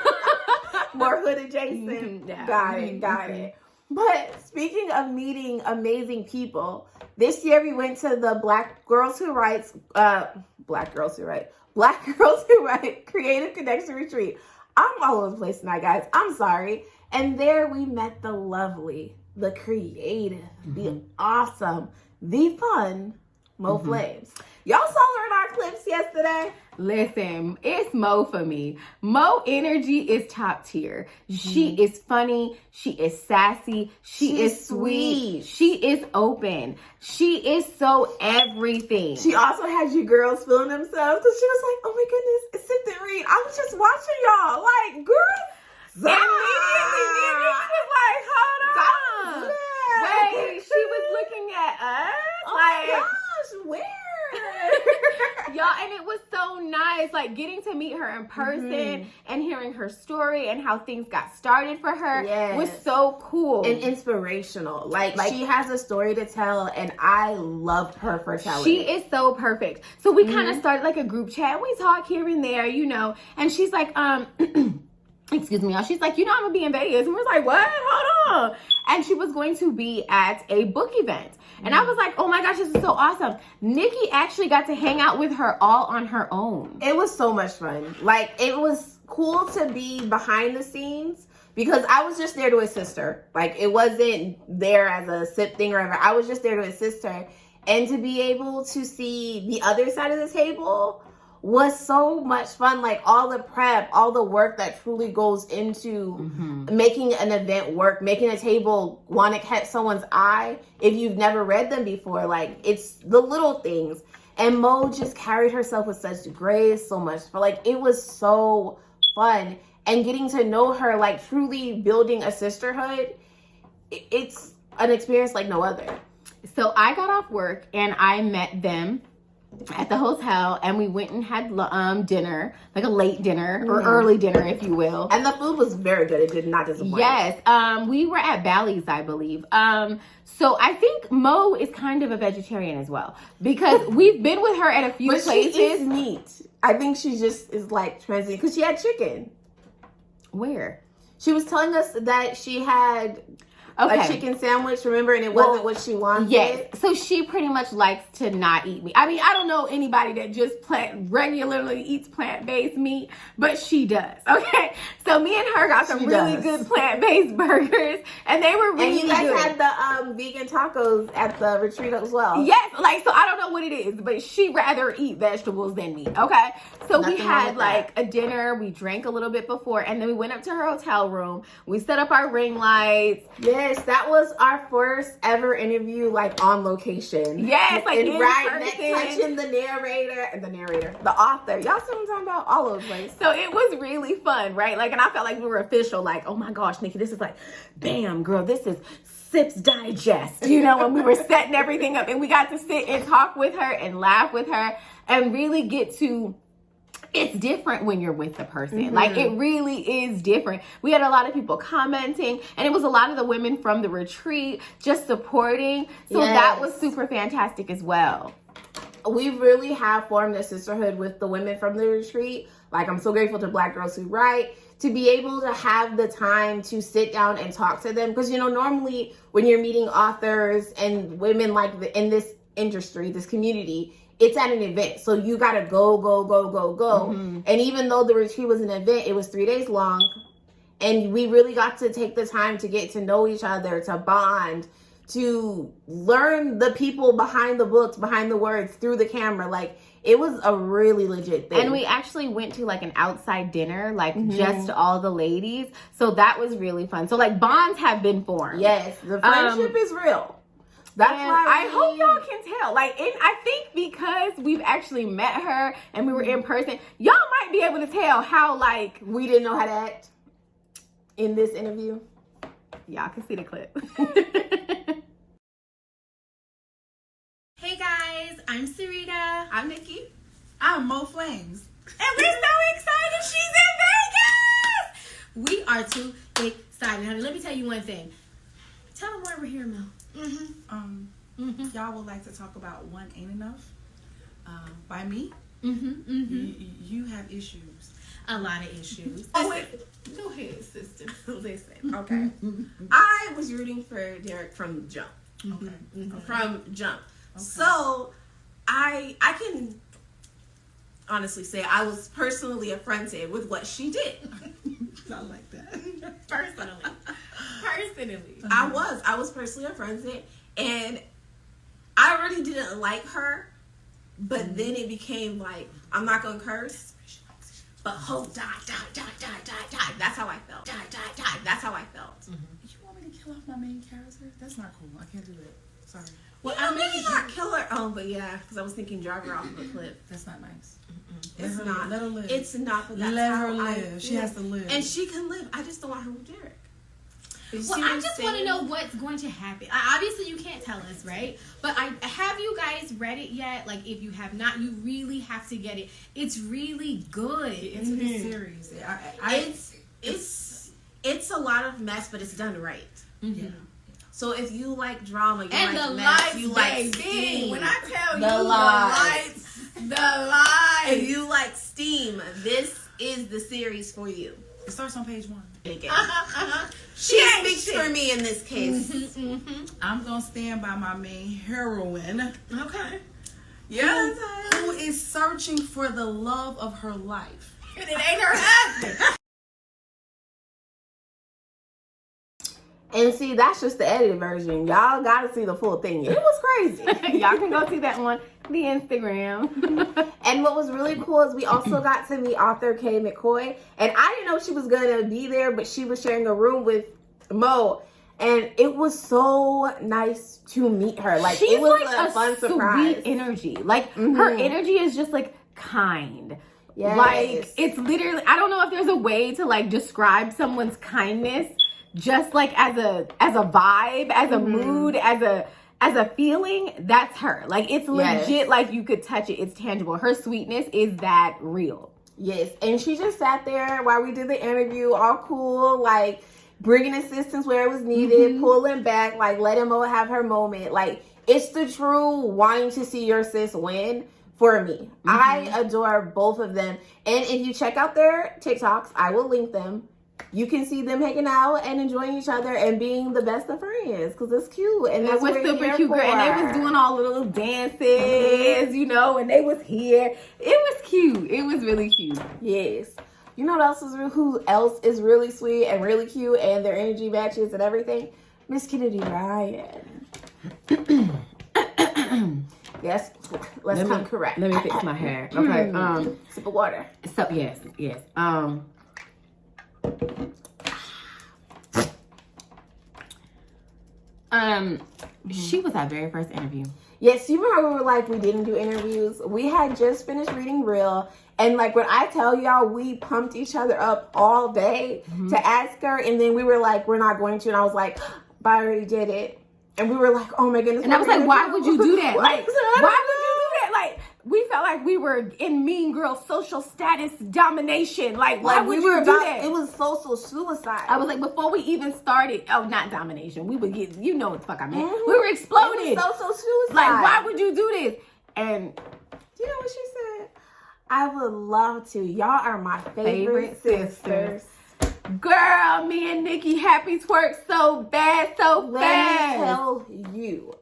More hood adjacent. Yeah. Got it. But speaking of meeting amazing people, this year we went to the Black Girls Who Write Creative Connection Retreat. I'm all over the place tonight, guys. I'm sorry. And there we met the lovely, the creative, the awesome, the fun Mo Flames. Y'all saw her in our clips yesterday. Listen, it's Mo for me. Mo energy is top tier. She is funny. She is sassy. She is sweet. She is open. She is so everything. She also had you girls feeling themselves because she was like, oh my goodness, sit and read. I was just watching y'all. Like, girl. Immediately, she was like, hold on. Wait, she was looking at us? Oh like, my gosh, where? Y'all, and it was so nice, like getting to meet her in person and hearing her story and how things got started for her was so cool and inspirational. Like she has a story to tell, and I loved her for telling. She is so perfect. So we kind of started like a group chat. We talk here and there, you know, and she's like, excuse me, y'all. She's like, you know, I'm gonna be in Vegas, and we're like, what? Hold on. And she was going to be at a book event. And I was like, oh my gosh, this is so awesome. Nikki actually got to hang out with her all on her own. It was so much fun. Like, it was cool to be behind the scenes because I was just there to assist her. Like, it wasn't there as a sip thing or whatever. I was just there to assist her. And to be able to see the other side of the table was so much fun. Like, all the prep, all the work that truly goes into making an event work, making a table want to catch someone's eye if you've never read them before. Like, it's the little things. And Mo just carried herself with such grace, so much fun. Like, it was so fun. And getting to know her, like, truly building a sisterhood, it's an experience like no other. So I got off work and I met them at the hotel, and we went and had dinner, like a late dinner or early dinner, if you will. And the food was very good. It did not disappoint. Yes, we were at Bally's, I believe. So I think Mo is kind of a vegetarian as well, because we've been with her at a few places. She eats meat. I think she just is like transiting because she had chicken. Where? She was telling us that she had a chicken sandwich, remember, and it wasn't what she wanted. Yes, so she pretty much likes to not eat meat. I mean, I don't know anybody that just regularly eats plant-based meat, but she does, okay? So me and her got some really good plant-based burgers, and they were really good. And you guys had the vegan tacos at the retreat as well. Yes, like, so I don't know what it is, but she rather eat vegetables than meat, okay? So we had like a dinner, we drank a little bit before, and then we went up to her hotel room. We set up our ring lights. Yes, that was our first ever interview, like on location. Yes, like in touching the author. Y'all see what I'm talking about? All over the place. So it was really fun, right? Like, and I felt like we were official. Like, oh my gosh, Nikki, this is like, bam, girl, this is Sips Digest, you know, and we were setting everything up, and we got to sit and talk with her and laugh with her and really get to. It's different when you're with the person. Like, it really is different. We had a lot of people commenting, and it was a lot of the women from the retreat just supporting. So that was super fantastic as well. We really have formed a sisterhood with the women from the retreat. Like, I'm so grateful to Black Girls Who Write to be able to have the time to sit down and talk to them. Because, you know, normally when you're meeting authors and women like in this industry, this community, it's at an event. So you got to go. And even though the retreat was an event, it was 3 days long. And we really got to take the time to get to know each other, to bond, to learn the people behind the books, behind the words, through the camera. Like, it was a really legit thing. And we actually went to like an outside dinner, like just all the ladies. So that was really fun. So like bonds have been formed. Yes, the friendship is real. That's why I hope y'all can tell. Like, and I think because we've actually met her and we were in person, y'all might be able to tell how, like, we didn't know how to act in this interview. Y'all can see the clip. Hey guys, I'm Sarita. I'm Nikki. I'm Mo Flames. And we're so excited she's in Vegas! We are too excited. Honey, let me tell you one thing. Tell them why we're here, Mo. Y'all would like to talk about One Ain't Enough by me. You have issues. A lot of issues. Go ahead, sister. Listen. Okay. I was rooting for Derek from jump. From jump. Okay. So I can honestly say I was personally affronted with what she did. I like that. Personally. I was personally affronted, and I really didn't like her but then it became like, I'm not gonna curse, but die. That's how I felt. Die. That's how I felt. You want me to kill off my main character? That's not cool. I can't do that. Sorry. Well, I mean, not kill her. Oh, but yeah, because I was thinking drive her off of a cliff. That's not nice. It's not. Let her live. It's not. But that's Let how her I live. feel. She has to live. And she can live. I just don't want her with Derek. Well, I just want to know what's going to happen. Obviously, you can't tell us, right? But have you guys read it yet? Like, if you have not, you really have to get it. It's really good. It's a good series. It's a lot of mess, but it's done right. Mm-hmm. Yeah. So if you like drama, you and like the mess, lights, you like baby. steam. When I tell The you lights. the lights. If you like steam, this is the series for you. It starts on page 1. She speaks for me in this case. I'm gonna stand by my main heroine. Okay. Yeah. Who is searching for the love of her life. And it ain't her husband. And see, that's just the edited version. Y'all gotta see the full thing. It was crazy. Y'all can go see that on the Instagram. And what was really cool is we also got to meet author Kay McCoy. And I didn't know she was gonna be there, but she was sharing a room with Mo. And it was so nice to meet her. Like, She's it was like a fun sweet surprise. energy. Like her energy is just like kind. Yes. Like it's literally, I don't know if there's a way to like describe someone's kindness just like as a vibe, as a mood, as a feeling. That's her. Like it's legit. Like you could touch it. It's tangible. Her sweetness is that real. Yes. And she just sat there while we did the interview, all cool, like bringing assistance where it was needed, pulling back, like letting Mo have her moment. Like it's the true wanting to see your sis win for me. I adore both of them. And if you check out their TikToks, I will link them. You can see them hanging out and enjoying each other and being the best of friends because it's cute. And that's It was what we're super here cute, girl. for. And they was doing all the little dances, you know, and they was here. It was cute. It was really cute. Yes. You know who else is really sweet and really cute and their energy matches and everything? Miss Kennedy Ryan. Yes. Let's come correct. Let me fix my hair. Okay. Sip of water. So yes. She was our very first interview. Yes, you remember we were like, we didn't do interviews. We had just finished reading Real. And like when I tell y'all, we pumped each other up all day to ask her. And then we were like, we're not going to. And I was like, but I already did it. And we were like, oh my goodness. And I was like, why would you do that? Like, why would you do that? Like, we felt like we were in Mean Girl social status domination. Like, why would you do that? It was social suicide. I was like, before we even started, not domination. We would get, you know what the fuck I meant. We were exploded. It was social suicide. Like, why would you do this? And you know what she said? I would love to. Y'all are my favorite sisters. Girl, me and Nikki happy twerk so bad, so fast. Let me tell you,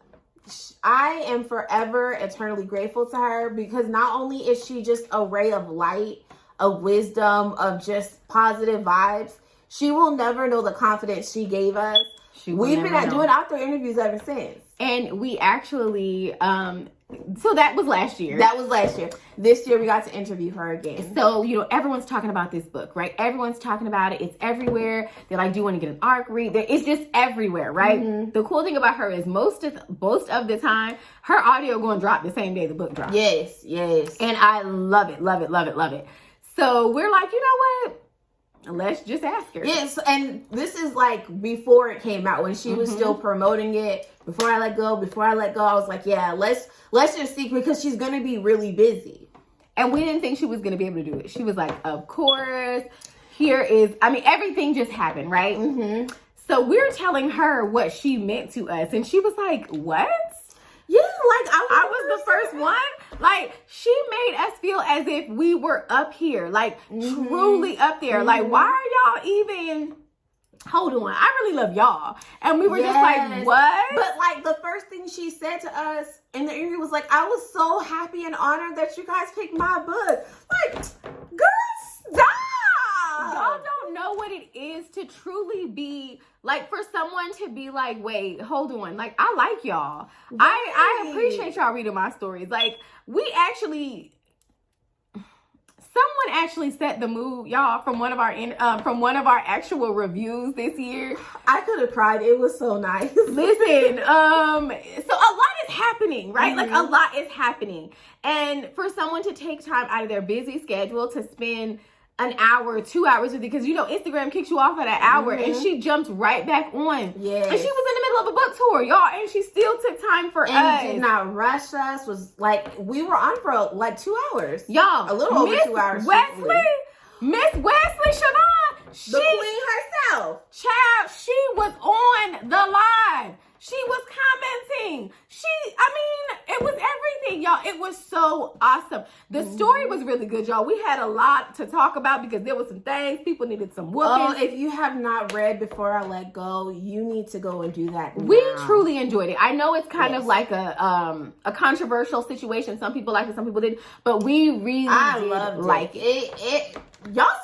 I am forever eternally grateful to her because not only is she just a ray of light, of wisdom, of just positive vibes, she will never know the confidence she gave us. We've been doing outdoor interviews ever since. And we actually, so that was last year. That was last year. This year we got to interview her again. So, you know, everyone's talking about this book, right? Everyone's talking about it. It's everywhere. They're like, do you want to get an ARC read? It's just everywhere, right? The cool thing about her is most of the time, her audio going to drop the same day the book drops. Yes. And I love it, love it, love it, love it. So we're like, you know what? Let's just ask her. Yes, and this is like before it came out when she was still promoting it. Before I let go, I was like, yeah, let's just see because she's gonna be really busy. And we didn't think she was gonna be able to do it. She was like, of course. Everything just happened, right? So we're telling her what she meant to us, and she was like, what? Yeah, like I was the first one. Like, she made us feel as if we were up here, like truly up there. Like, why are y'all even? Hold on, I really love y'all. And we were just like, what? But like the first thing she said to us in the interview was like, I was so happy and honored that you guys picked my book. Like, girl, stop. Y'all don't know what it is is to truly be like, for someone to be like, wait, hold on, like, I like y'all. I appreciate y'all reading my stories. Like, someone actually set the mood, y'all, from one of our actual reviews this year. I could have cried. It was so nice. Listen, so a lot is happening, right? Like, a lot is happening. And for someone to take time out of their busy schedule to spend an hour, 2 hours with you, because Instagram kicks you off at an hour, and she jumped right back on. Yeah, and she was in the middle of a book tour, y'all, and she still took time for us. Did not rush us. Was like, we were on for like 2 hours, y'all. A little over 2 hours. Miss Wesley Siobhan, the queen herself, child, she was on the live. She was commenting. It was everything, y'all. It was so awesome. The story was really good, y'all. We had a lot to talk about because there was some things. People needed some whooping. Oh, if you have not read Before I Let Go, you need to go and do that now. We truly enjoyed it. I know it's kind of like a controversial situation. Some people liked it, some people didn't. But we really loved it. Y'all saw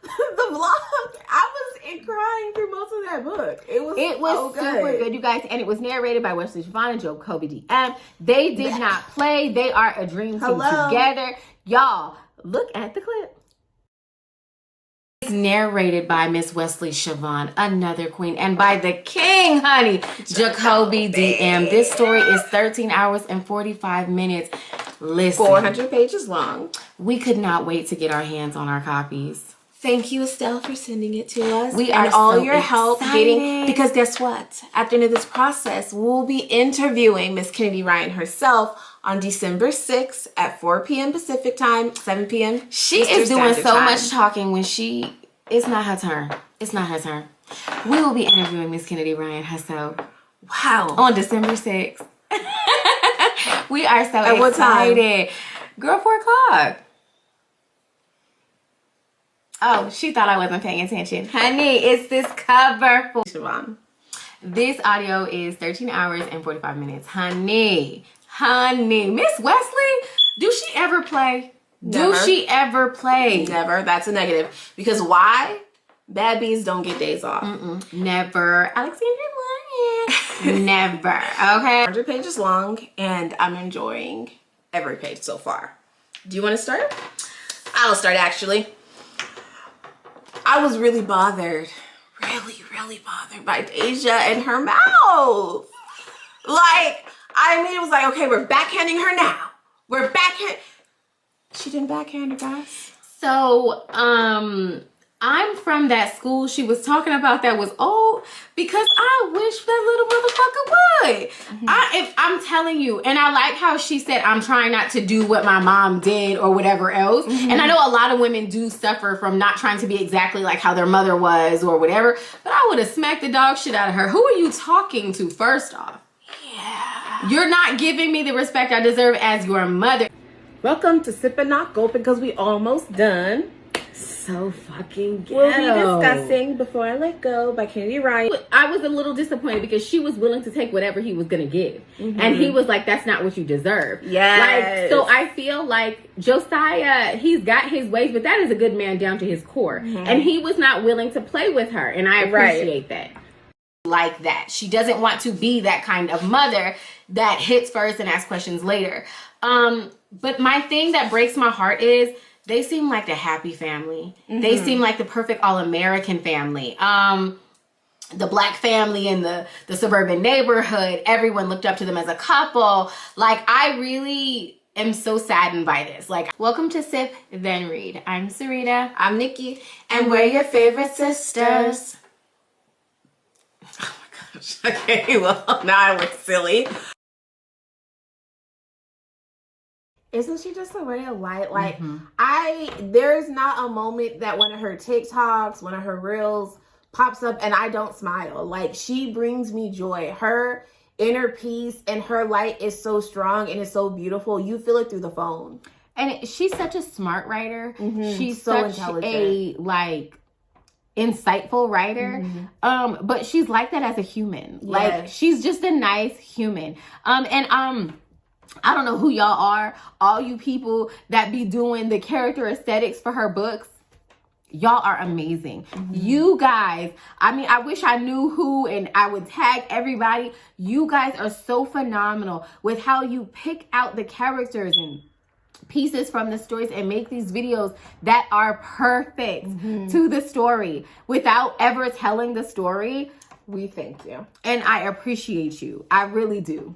the vlog? I was crying through most of that book. It was so super good, you guys. And it was narrated by Wesley Siobhan and Jacoby DM. They did not play. They are a dream team together. Y'all, look at the clip. It's narrated by Miss Wesley Siobhan, another queen, and by the king, honey, Jacoby DM. This story is 13 hours and 45 minutes. Listen, 400 pages long. We could not wait to get our hands on our copies. Thank you, Estelle, for sending it to us. We are all so your help excited. because guess what? At the end of this process, we'll be interviewing Miss Kennedy Ryan herself on December 6th at 4 p.m. Pacific time, 7 p.m. She Eastern is doing Standard so Time. much talking when it's not her turn. It's not her turn. We will be interviewing Miss Kennedy Ryan herself. Wow. On December 6th. We are so At what time? excited. Girl, 4 o'clock. Oh, she thought I wasn't paying attention. Honey, it's this cover for Siobhan. This audio is 13 hours and 45 minutes. Honey. Miss Wesley, do she ever play? Never. Do she ever play? Never. That's a negative. Because why? Bad bees don't get days off. Never. Alexandra Bryant. Never. Okay. 100 pages long, and I'm enjoying every page so far. Do you want to start? I'll start, actually. I was really bothered. Really bothered by Deja and her mouth. Like, it was like, okay, we're backhanding her now. She didn't backhand her, guys. So, I'm from that school she was talking about that was old because I wish that little motherfucker would. I'm telling you, and I like how she said, I'm trying not to do what my mom did or whatever else. And I know a lot of women do suffer from not trying to be exactly like how their mother was or whatever, but I would have smacked the dog shit out of her. Who are you talking to, first off? Yeah. You're not giving me the respect I deserve as your mother. Welcome to Sip and Not Gulp because we almost done. So fucking ghetto. We'll be discussing Before I Let Go by Kennedy Ryan. I was a little disappointed because she was willing to take whatever he was going to give. And he was like, that's not what you deserve. Yes. So I feel like Josiah, he's got his ways, but that is a good man down to his core. And he was not willing to play with her. And I appreciate that. Like that. She doesn't want to be that kind of mother that hits first and asks questions later. But my thing that breaks my heart is they seem like the happy family. They seem like the perfect all-American family. The black family in the suburban neighborhood, everyone looked up to them as a couple. Like, I really am so saddened by this. Like, welcome to Sip, Then Read. I'm Sarita. I'm Nikki. And we're your favorite sisters. Oh my gosh. Okay, well, now I look silly. Isn't she just a ray of light? Like, there's not a moment that one of her TikToks, one of her reels pops up and I don't smile. Like, she brings me joy. Her inner peace and her light is so strong and it's so beautiful. You feel it through the phone. And she's such a smart writer. She's so such intelligent. a, insightful writer. But she's like that as a human. Like, she's just a nice human. I don't know who y'all are, all you people that be doing the character aesthetics for her books. Y'all are amazing. You guys, I mean, I wish I knew who and I would tag everybody. You guys are so phenomenal with how you pick out the characters and pieces from the stories and make these videos that are perfect to the story without ever telling the story. We thank you. And I appreciate you. I really do.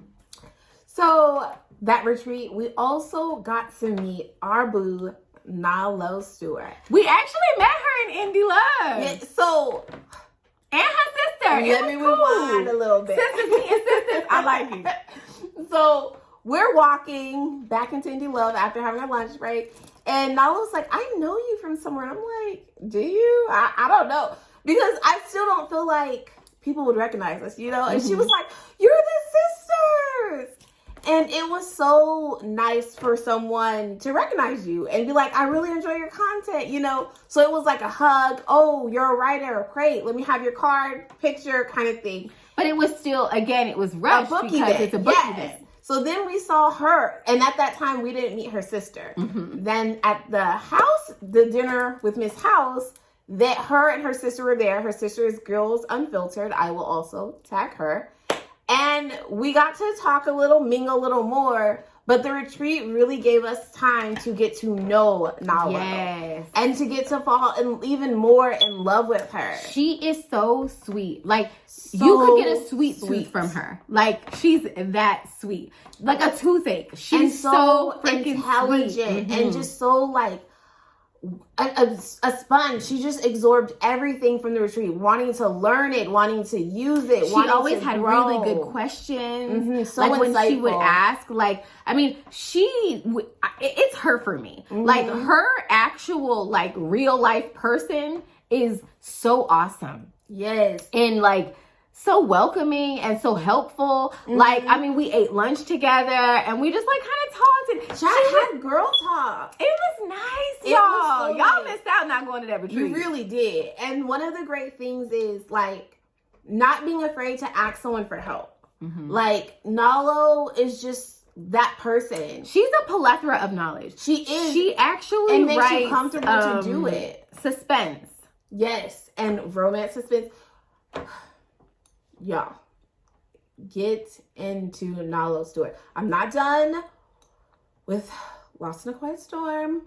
So that retreat, we also got to meet our boo, Nalo Stewart. We actually met her in Indie Love. Yeah, so, and her sister. Let me rewind a little bit. Sisters being sisters. I like it. So we're walking back into Indie Love after having our lunch break. And Nalo's like, I know you from somewhere. And I'm like, do you? I don't know. Because I still don't feel like people would recognize us, you know? And she was like, you're the sisters. And it was so nice for someone to recognize you and be like, I really enjoy your content, you know? So it was like a hug. Oh, you're a writer. Great. Let me have your card, picture kind of thing. But it was still, again, it was rushed because it's a book event. So then we saw her. And at that time, we didn't meet her sister. Then at the house, the dinner with Miss House, that her and her sister were there. Her sister is Girls Unfiltered. I will also tag her. And we got to talk a little, mingle a little more, but the retreat really gave us time to get to know Nalo. Yes. And to get to fall even more in love with her. She is so sweet. Like, you could get a sweet tooth from her. Like, she's that sweet. Like a toothache. She's so freaking intelligent and just so like a sponge. She just absorbed everything from the retreat, wanting to learn it, wanting to use it. She always had really good questions. So like when insightful. she would ask, like, I mean, it's her for me. Like her actual, like, real life person is so awesome. Yes. And like, so welcoming and so helpful. Like, I mean, we ate lunch together and we just like kind of talked. And she had girl talk. It was nice, It y'all. was so Y'all nice. missed out not going to that retreat. You really did. And one of the great things is like not being afraid to ask someone for help. Like Nalo is just that person. She's a plethora of knowledge. She is. She actually and makes writes, you comfortable to do it. Suspense. Yes, and romance suspense. Y'all, get into Nalo Stewart. I'm not done with Lost in a Quiet Storm.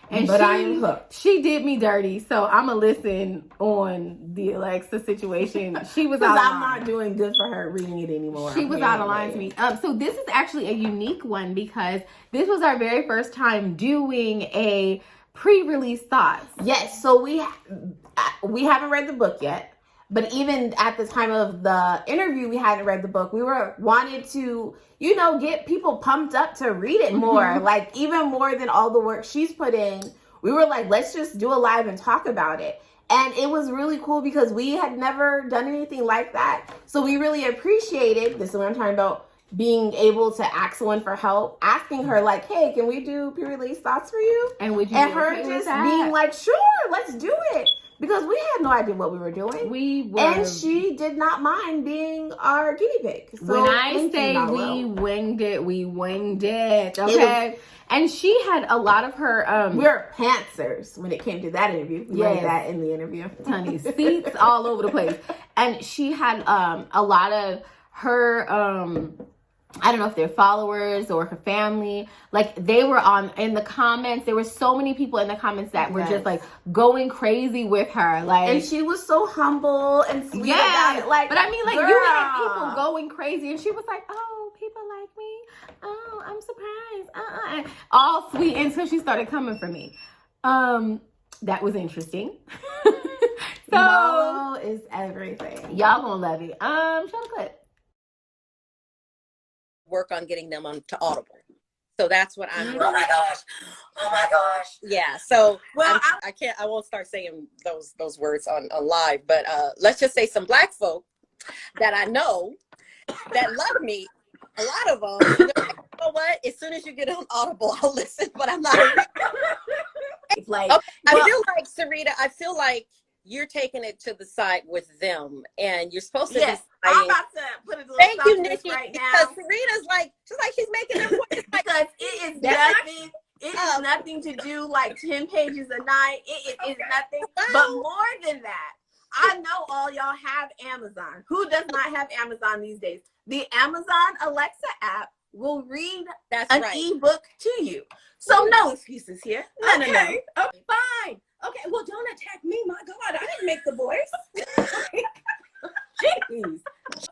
But I am hooked. She did me dirty, so I'm going to listen on the Alexa situation. She was out of line. I'm not doing good for her reading it anymore. She was out of line to me. So this is actually a unique one because this was our very first time doing a pre-release thoughts. Yes, so we haven't read the book yet. But even at the time of the interview, we hadn't read the book. We wanted to, you know, get people pumped up to read it more. Like, even more than all the work she's put in. We were like, let's just do a live and talk about it. And it was really cool because we had never done anything like that. So we really appreciated, this is what I'm talking about, being able to ask someone for help, asking her like, hey, can we do pre-release thoughts for you? And would you and be her okay with just that? being like, sure, let's do it. Because we had no idea what we were doing. And she did not mind being our guinea pig. So when I say we winged it, we winged it. Okay. And she had a lot of her we're pantsers when it came to that interview. We learned that in the interview. Honey, seats all over the place. And she had a lot of her I don't know if they're followers or her family, like they were in the comments. There were so many people in the comments that were just like going crazy with her. Like, and she was so humble and sweet about it. Like, but I mean, like, girl, you had people going crazy and she was like, oh, people like me. Oh, I'm surprised. And all sweet until she started coming for me. That was interesting. So Nalo is everything. Y'all gonna love it. Show the clip. Work on getting them onto Audible. So that's what I'm Oh my gosh. Yeah. So I won't start saying those words on live, but let's just say some Black folk that I know that love me, a lot of them, they're like, you know what? As soon as you get on Audible, I'll listen, but I'm not. Like, I feel like, Sarita, I feel like you're taking it to the side with them, and you're supposed to. Yes, I'm about to put a little thank stop you, to this Nikki, right now. because Sarita's like, she's making their voice like, because it is nothing It is nothing to do like 10 pages a night. It is nothing. But more than that, I know all y'all have Amazon. Who does not have Amazon these days? The Amazon Alexa app will read an ebook to you. So no excuses here. No. Okay, fine. Okay, well, don't attack me. My God, I didn't make the voice. Jeez.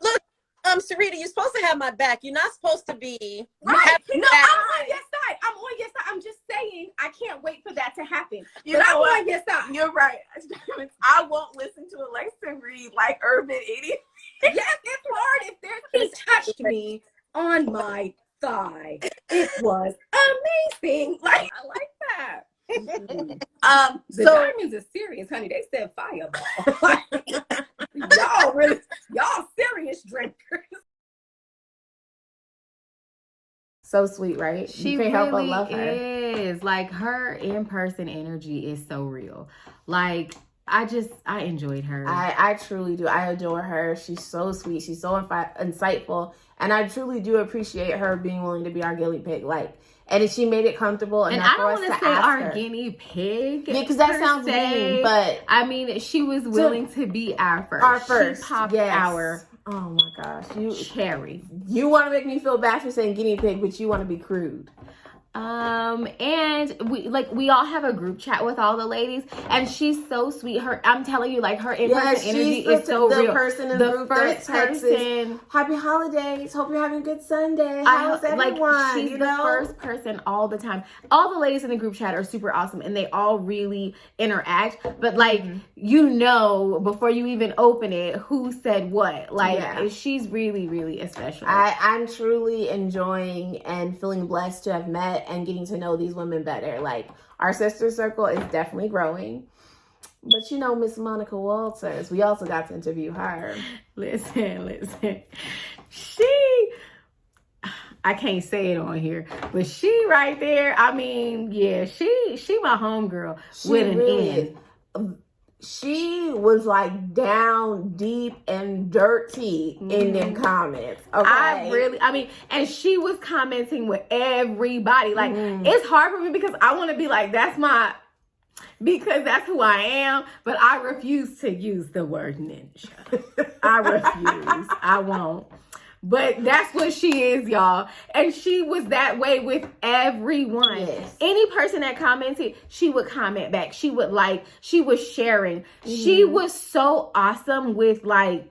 Look, Sarita, you're supposed to have my back. You're not supposed to be. Right. No, I'm on your side. I'm on your side. I'm just saying I can't wait for that to happen. I'm on your side. You're right. I won't listen to Alexa read like Urban Idiot. Yes, it's hard. If he touched me on my thigh, it was amazing. Like, I like that. The diamonds are serious, honey. They said fireball. y'all serious drinkers. So sweet, right? She you can't help but love her. Is. Like, her in-person energy is so real. Like, I enjoyed her. I truly do. I adore her. She's so sweet. She's so insightful. And I truly do appreciate her being willing to be our guinea pig. Like, and she made it comfortable enough for us to ask her. And I don't want to say our guinea pig. Yeah, because that sounds mean, but I mean, she was willing to be our first. Our first. She popped our oh my gosh. Cherry. You want to make me feel bad for saying guinea pig, but you want to be crude. And we all have a group chat with all the ladies, and she's so sweet. I'm telling you, like, her in-person energy is so real. The person in the group that texts happy holidays. Hope you're having a good Sunday. How's everyone? Like, she's the first person all the time. All the ladies in the group chat are super awesome, and they all really interact. But like, before you even open it, who said what? Like, she's really, really special. I'm truly enjoying and feeling blessed to have met and getting to know these women better. Like, our sister circle is definitely growing. But Miss Monica Walters, we also got to interview her. Listen. I can't say it on here, but she right there, I mean, yeah, she my homegirl with an N. She was like down deep and dirty in them comments. Okay. And she was commenting with everybody. Like, it's hard for me because I want to be like, because that's who I am, but I refuse to use the word ninja. I refuse. I won't. But that's what she is, y'all. And she was that way with everyone. Yes. Any person that commented, she would comment back. She would like, she was sharing. She was so awesome with like.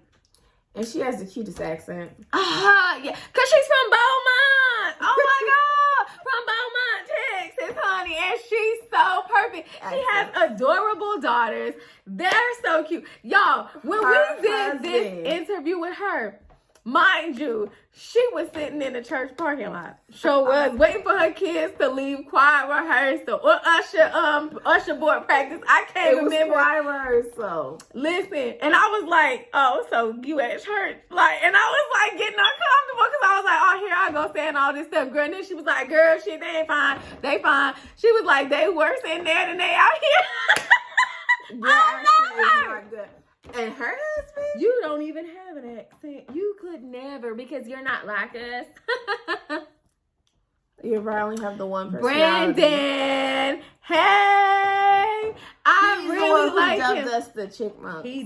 And she has the cutest accent. Yeah. Because she's from Beaumont. Oh my God. From Beaumont, Texas, honey. And she's so perfect. She has adorable daughters. They're so cute. Y'all, when we did this interview with her, mind you, she was sitting in the church parking lot. Sure was waiting for her kids to leave choir rehearsal or usher board practice. I can't remember. Choir rehearsal. Listen, and I was like, oh, so you at church? Like, and I was like getting uncomfortable because I was like, oh, here I go saying all this stuff, girl. And then she was like, girl, shit, they ain't fine. They fine. She was like, they worse in there than they out here. I know her. Not good. And her husband? You don't even have an accent. You could never, because you're not like us. You probably have the one personality. Brandon, hey, I really like him. Dubbed us the Chickmunks. He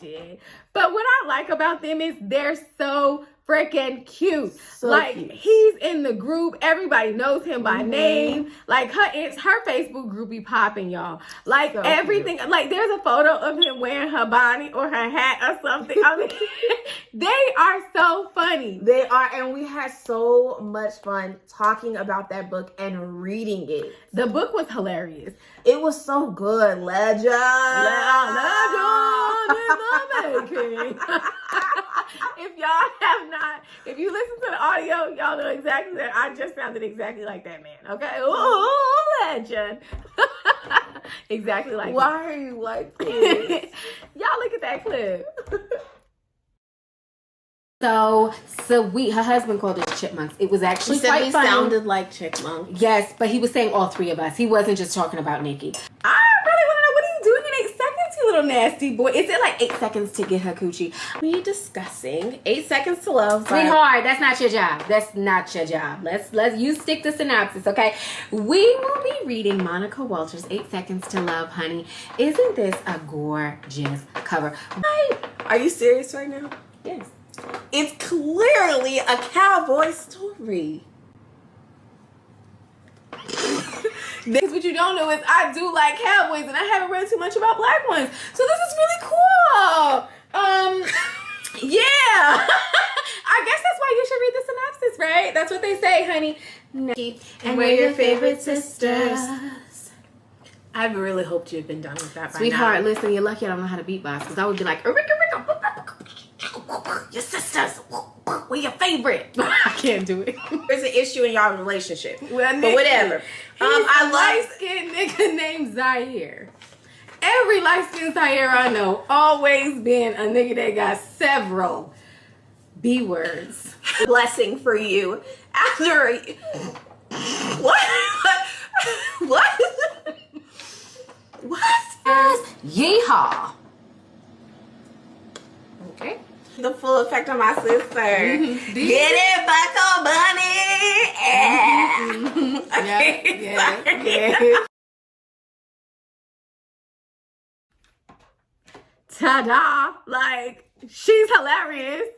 did. But what I like about them is they're so freaking cute. So like cute. He's in the group. Everybody knows him by name. Like her Facebook group be popping, y'all. Like so everything. Cute. Like there's a photo of him wearing her bonnet or her hat or something. I mean, they are so funny. They are, and we had so much fun talking about that book and reading it. The book was hilarious. It was so good. Legend. If you listen to the audio, y'all know exactly that. I just sounded exactly like that man. Okay? Ooh, legend. Exactly like Why are you like this? Y'all look at that clip. So her husband called us chipmunks. It was actually quite funny. Sounded like chipmunks. Yes, but he was saying all three of us. He wasn't just talking about Nikki. I really want to know, what are you doing in 8 seconds, you little nasty boy. Is it like 8 seconds to get her coochie? We discussing 8 Seconds to Love. Sweetheart, that's not your job. That's not your job. Let's you stick to synopsis, okay? We will be reading Monica Walters' 8 Seconds to Love, honey. Isn't this a gorgeous cover? Are you serious right now? Yes. It's clearly a cowboy story. Because what you don't know is I do like cowboys and I haven't read too much about black ones. So this is really cool. Yeah. I guess that's why you should read the synopsis, right? That's what they say, honey. And we're your favorite sisters. I really hoped you had been done with that by Sweetheart, now. listen, you're lucky I don't know how to beatbox because I would be like, your sisters, we're your favorite. I can't do it. There's an issue in y'all relationship. Well, but whatever. I light-skinned nigga named Zaire. Every light-skinned Zaire I know always been a nigga that got several B words. Blessing for you. After what? What? What? Yeehaw. Okay. The full effect on my sister. Get it back on money. Yeah. Ta-da. Like, she's hilarious.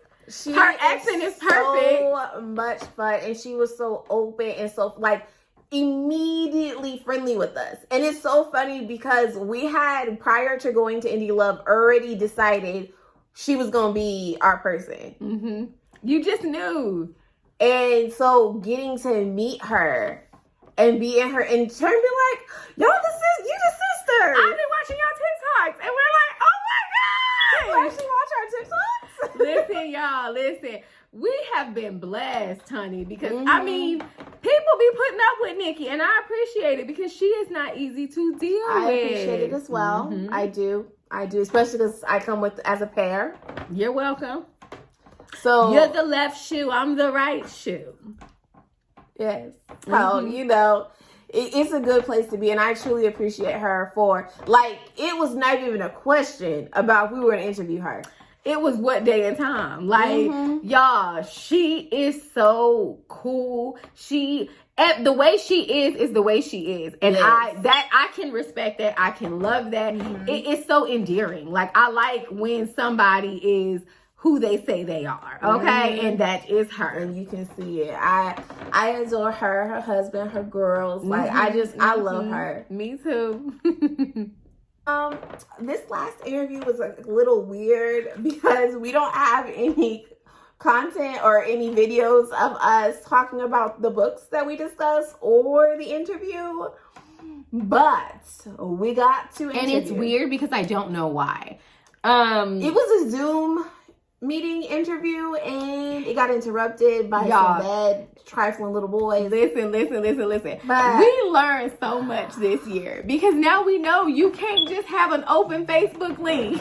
Her accent is perfect. So much fun. And she was so open and so, like, immediately friendly with us. And it's so funny because we had, prior to going to Indie Love, already decided she was going to be our person. Mm-hmm. You just knew. And so getting to meet her and be in her, and her be like, you the sister. I've been watching y'all TikToks. And we're like, oh my God. You actually watch our TikToks? Listen, y'all, listen. We have been blessed, honey, because, I mean, people be putting up with Nikki, and I appreciate it because she is not easy to deal with. I appreciate it as well. Mm-hmm. I do, especially because I come with as a pair. You're welcome. So you're the left shoe, I'm the right shoe. Yes. So, it's a good place to be, and I truly appreciate her for, like, it was not even a question about if we were going to interview her. It was what day and time. Like, y'all, she is so cool. The way she is the way she is. And I can respect that. I can love that. It's so endearing. Like, I like when somebody is who they say they are. Okay? And that is her. And you can see it. I adore her husband, her girls. Like, I love her. Me too. This last interview was a little weird because we don't have any content or any videos of us talking about the books that we discuss or the interview, but we got to interview. And it's weird because I don't know why. It was a Zoom meeting interview and it got interrupted by some bad trifling little boys. Listen. But we learned so much this year because now we know you can't just have an open Facebook link.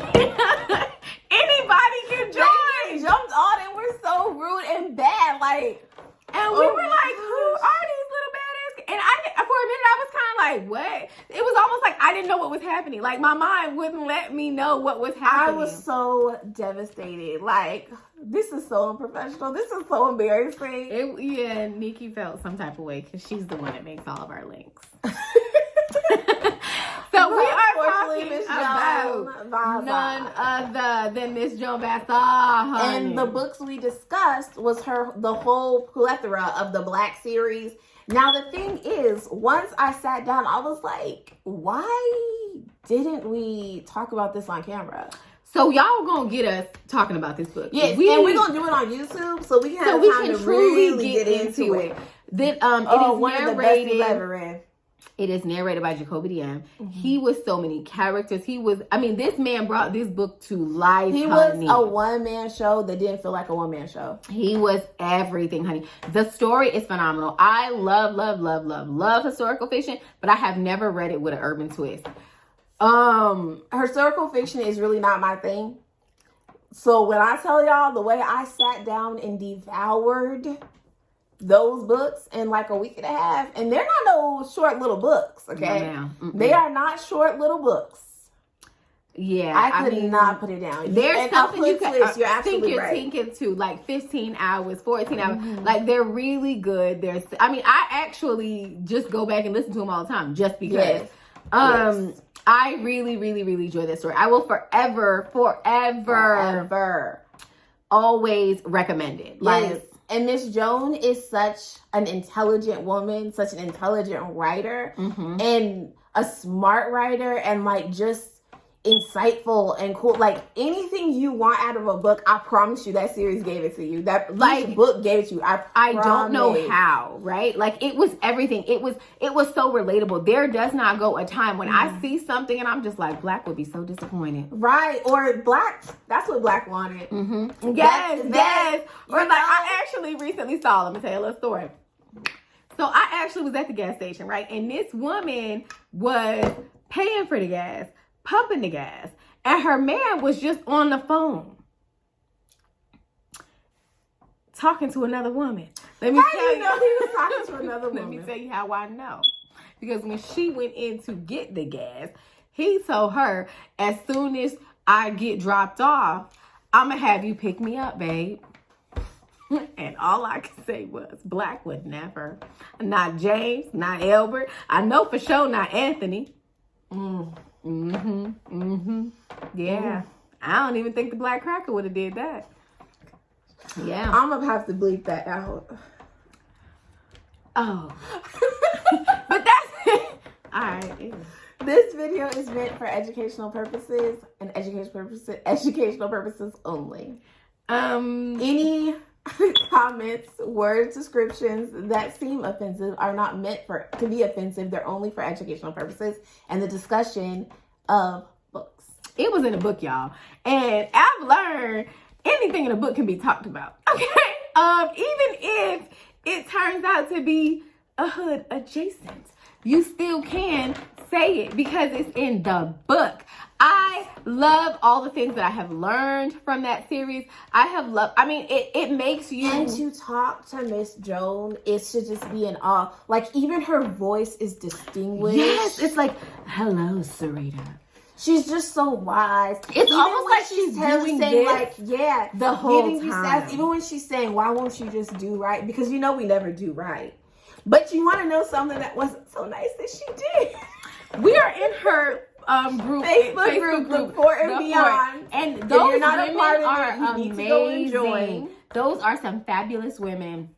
Anybody can join. They jumped on and we're so rude and bad. Like, and we were like, who are these little badass? And for a minute I was kind of like, what? It was almost like I didn't know what was happening. Like, my mind wouldn't let me know what was happening. I was so devastated. Like, this is so unprofessional. This is so embarrassing. Nikki felt some type of way because she's the one that makes all of our links. So we are talking about none other than Miss Joan Bassar, honey. And the books we discussed was the whole plethora of the Black series. Now, the thing is, once I sat down, I was like, why didn't we talk about this on camera? So y'all gonna get us talking about this book. Yes, and we're gonna do it on YouTube so we can have time to really get into it. Then it is narrated by Jacoby DM. He was so many characters. This man brought this book to life. He was a one-man show that didn't feel like a one-man show. He was everything, honey. The story is phenomenal. I love historical fiction, but I have never read it with an urban twist. Historical fiction is really not my thing. So when I tell y'all the way I sat down and devoured those books in like a week and a half, and they're not no short little books, okay? No, they are not short little books. Yeah, I could not put it down. There's and something you can twist, you're absolutely sink your right. teeth into, like 15 hours, 14 hours. Like, they're really good. I actually just go back and listen to them all the time just because. Yes. I really, really, really enjoy this story. I will forever always recommend it. Yes. And Miss Joan is such an intelligent woman, such an intelligent writer, and a smart writer, and like just insightful and cool. Like anything you want out of a book, I promise you that series gave it to you. That like book gave it to you. I don't know how, right? Like it was everything. It was so relatable. There does not go a time when I see something and I'm just like, Black would be so disappointed. Right. Or Black, that's what Black wanted. Yes. Or like I actually recently saw, let me tell you a little story. So I actually was at the gas station, right? And this woman was paying for the gas, pumping the gas, and her man was just on the phone talking to another woman. Let me tell you, know he was talking to another woman. Let me tell you how I know. Because when she went in to get the gas, he told her, as soon as I get dropped off, I'm gonna have you pick me up, babe. And all I could say was, Black would never. Not James, not Albert. I know for sure not Anthony. Yeah. I don't even think the Black Cracker would have did that. Yeah. I'm gonna have to bleep that out. Oh. But that's it. All right. Ew. This video is meant for educational purposes and educational purposes only. Any comments, words, descriptions that seem offensive are not meant to be offensive. They're only for educational purposes and the discussion of books. It was in a book, y'all. And I've learned anything in a book can be talked about. Okay? Even if it turns out to be a hood adjacent, you still can say it because it's in the book. I love all the things that I have learned from that series. It makes you... And to talk to Miss Joan is to just be in awe. Like, even her voice is distinguished. Yes, it's like, hello, Sarita. She's just so wise. It's almost like she's doing this like, yeah, the whole giving time. You sass, even when she's saying, why won't you just do right? Because you know we never do right. But you want to know something that wasn't so nice that she did. We are in her Facebook group, the Fort and Beyond. And those you're not women a part of are it, you amazing. need to go and join. Those are some fabulous women.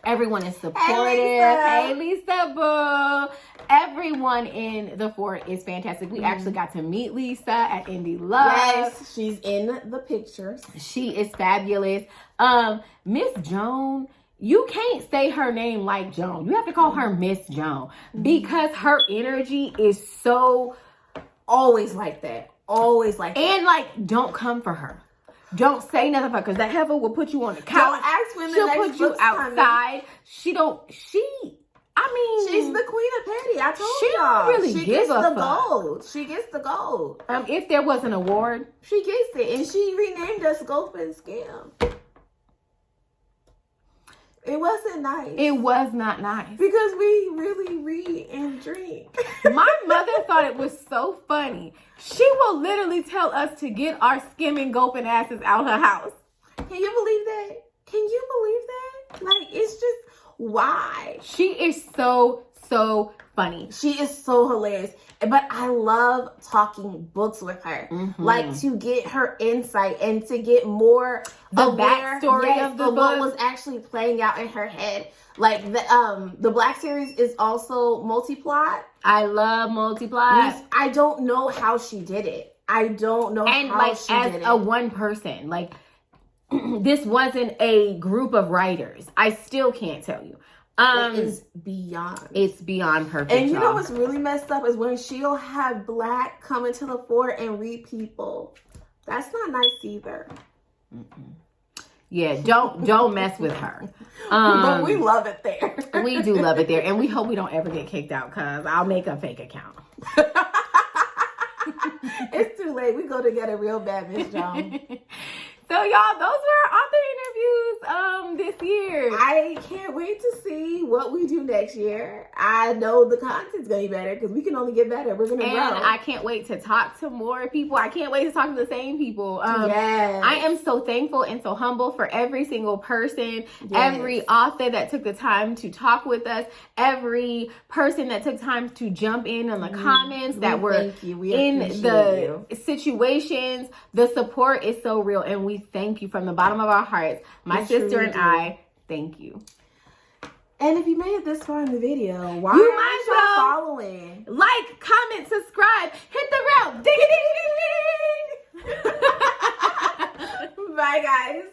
Everyone is supportive. Hey, Lisa Boo. Everyone in the Fort is fantastic. We actually got to meet Lisa at Indie Love. Yes, she's in the pictures. She is fabulous. Miss Joan, you can't say her name like Joan. You have to call her Miss Joan because her energy is so always like that. Always like that. And like, don't come for her. Don't say nothing for her because that heifer will put you on the couch. Don't ask when the She'll next put you outside. Coming. She's the queen of petty. I told she y'all. Don't really she give gets a the fuck. gold. She gets the gold. If there was an award, she gets it, and she renamed us Gulp and Scam. It wasn't nice. It was not nice. Because we really read and drink. My mother thought it was so funny. She will literally tell us to get our skimming, gulping asses out her house. Can you believe that? Can you believe that? Like, it's just, why? She is so funny. She is so hilarious. But I love talking books with her. Like, to get her insight and to get more the backstory of the book. What was actually playing out in her head. Like, the Black series is also multi-plot. I love multi-plot. I don't know how she did it. I don't know how she did it. And as a one person, like, this wasn't a group of writers. I still can't tell you. It is beyond. It's beyond perfect. And you know what's really messed up is when she'll have Black come into the Fort and read people. That's not nice either. Yeah, don't mess with her. But we love it there. We do love it there, and we hope we don't ever get kicked out because I'll make a fake account. It's too late. We go to get a real bad Miss Joan. So y'all, those were author interviews this year. I can't wait to see what we do next year. I know the content's gonna be better because we can only get better. We're gonna grow. I can't wait to talk to more people. I can't wait to talk to the same people. Yes. I am so thankful and so humble for every single person, every author that took the time to talk with us, every person that took time to jump in on the comments that were in the situations. The support is so real, and we thank you from the bottom of our hearts. My sister and I, thank you. And if you made it this far in the video, why you aren't you following? Like, comment, subscribe, hit the bell. Ding, ding, ding, ding, ding. Bye, guys.